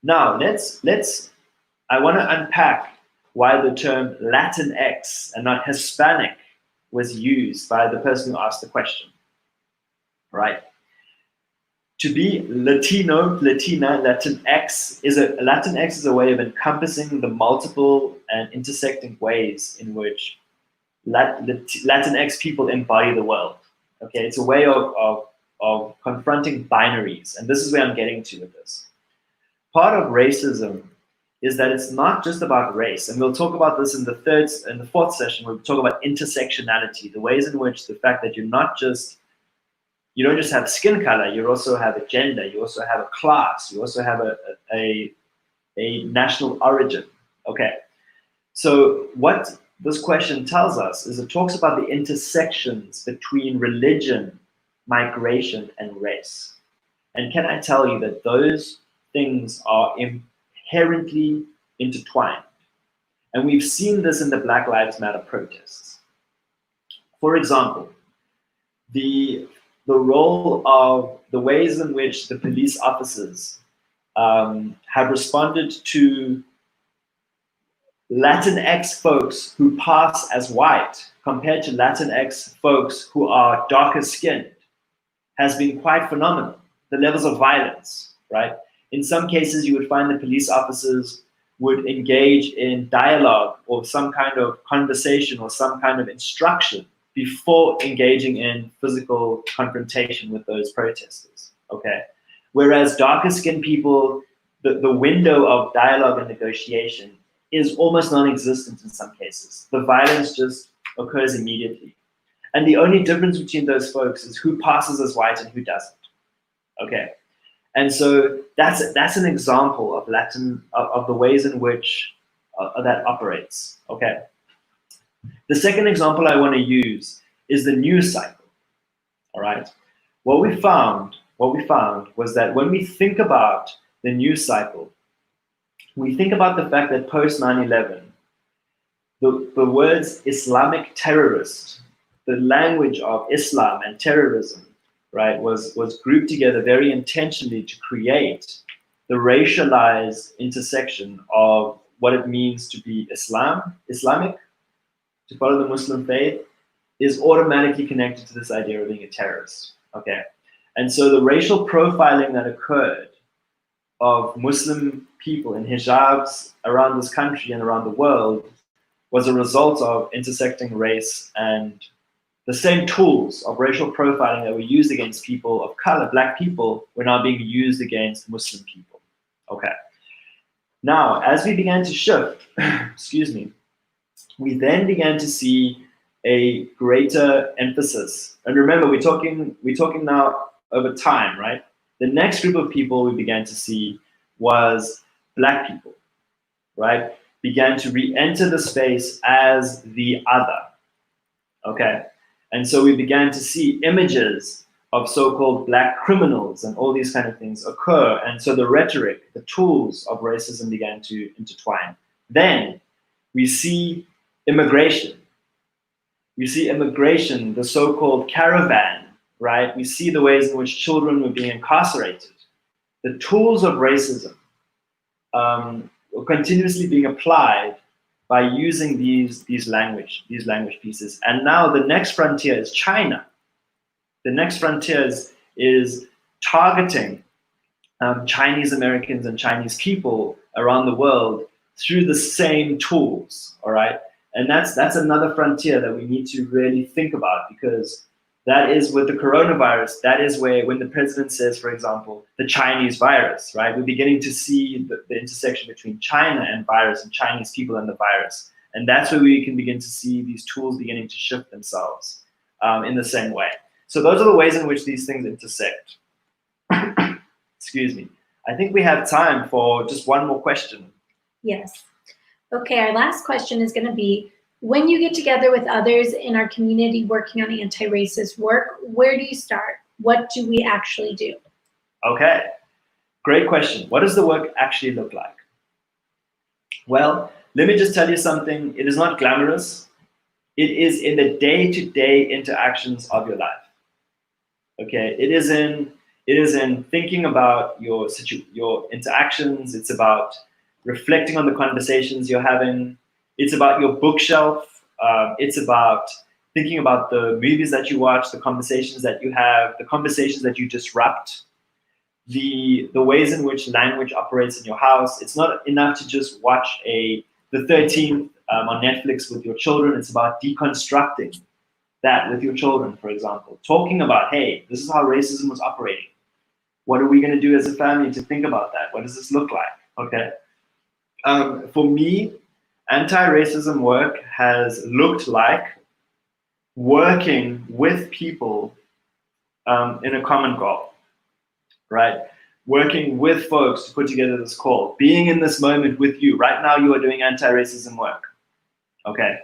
now I want to unpack why the term Latinx and not Hispanic was used by the person who asked the question, right? To be Latino, Latina, Latinx is a way of encompassing the multiple and intersecting ways in which Latinx people embody the world. Okay, it's a way of confronting binaries, and this is where I'm getting to with this. Part of racism is that it's not just about race, and we'll talk about this in the fourth session. We'll talk about intersectionality, the ways in which the fact that you don't just have skin color, you also have a gender, you also have a class, you also have a national origin. Okay, so what this question tells us is it talks about the intersections between religion, migration, and race. And can I tell you that those things are inherently intertwined? And we've seen this in the Black Lives Matter protests. For example, the role of the ways in which the police officers have responded to Latinx folks who pass as white compared to Latinx folks who are darker skinned has been quite phenomenal. The levels of violence, right? In some cases, you would find the police officers would engage in dialogue or some kind of conversation or some kind of instruction before engaging in physical confrontation with those protesters, okay? Whereas darker skinned people, the window of dialogue and negotiation is almost non-existent in some cases. The violence just occurs immediately. And the only difference between those folks is who passes as white and who doesn't. Okay. And so that's an example of of the ways in which that operates. Okay. The second example I want to use is the news cycle. All right. What we found was that when we think about the news cycle, we think about the fact that post 9/11, the words Islamic terrorist, the language of Islam and terrorism, right, was grouped together very intentionally to create the racialized intersection of what it means to be Islamic, to follow the Muslim faith, is automatically connected to this idea of being a terrorist. Okay, and so the racial profiling that occurred of Muslim people in hijabs around this country and around the world was a result of intersecting race, and the same tools of racial profiling that were used against people of color, black people, were now being used against Muslim people. Okay. Now, as we began to shift, excuse me, we then began to see a greater emphasis. And remember, we're talking now over time, right? The next group of people we began to see was black people, right? Began to re-enter the space as the other, okay? And so we began to see images of so-called black criminals and all these kind of things occur. And so the rhetoric, the tools of racism began to intertwine. Then we see immigration. We see immigration, the so-called caravan, right? We see the ways in which children were being incarcerated. The tools of racism were continuously being applied by using these language pieces. And now the next frontier is China. The next frontier is targeting Chinese Americans and Chinese people around the world through the same tools, all right? And that's another frontier that we need to really think about, because that is with the coronavirus, that is where, when the president says, for example, the Chinese virus, right? We're beginning to see the intersection between China and virus, and Chinese people and the virus. And that's where we can begin to see these tools beginning to shift themselves in the same way. So those are the ways in which these things intersect. Excuse me. I think we have time for just one more question. Yes. Okay, our last question is going to be, when you get together with others in our community working on anti-racist work, where do you start? What do we actually do? Okay, great question. What does the work actually look like? Well, let me just tell you something. It is not glamorous. It is in the day-to-day interactions of your life. Okay, it is in thinking about your interactions. It's about reflecting on the conversations you're having. It's about your bookshelf. It's about thinking about the movies that you watch, the conversations that you have, the conversations that you disrupt, the ways in which language operates in your house. It's not enough to just watch the 13th on Netflix with your children. It's about deconstructing that with your children, for example. Talking about, hey, this is how racism was operating. What are we going to do as a family to think about that? What does this look like? Okay. For me, anti-racism work has looked like working with people in a common goal, right? Working with folks to put together this call, being in this moment with you. Right now, you are doing anti-racism work, okay?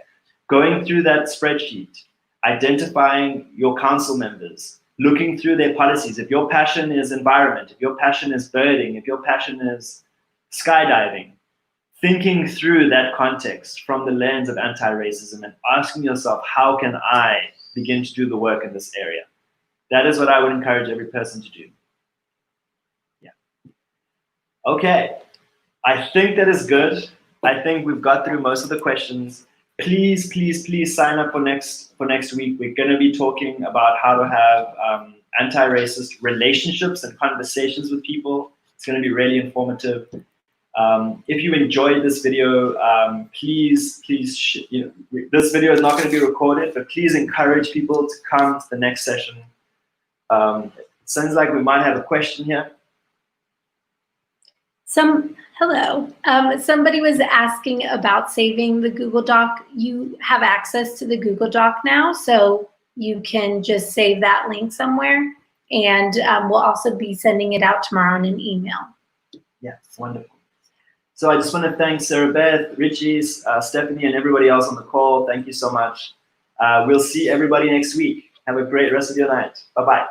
Going through that spreadsheet, identifying your council members, looking through their policies. If your passion is environment, if your passion is birding, if your passion is skydiving, thinking through that context from the lens of anti-racism and asking yourself, how can I begin to do the work in this area? That is what I would encourage every person to do. Yeah. Okay, I think that is good. I think we've got through most of the questions. Please, please, please sign up for next week. We're going to be talking about how to have anti-racist relationships and conversations with people. It's going to be really informative. If you enjoyed this video, please, this video is not going to be recorded, but please encourage people to come to the next session. It sounds like we might have a question here. Hello. Somebody was asking about saving the Google Doc. You have access to the Google Doc now, so you can just save that link somewhere. And we'll also be sending it out tomorrow in an email. Yeah, wonderful. So I just want to thank Sarah Beth, Richie's, Stephanie, and everybody else on the call. Thank you so much. We'll see everybody next week. Have a great rest of your night. Bye-bye.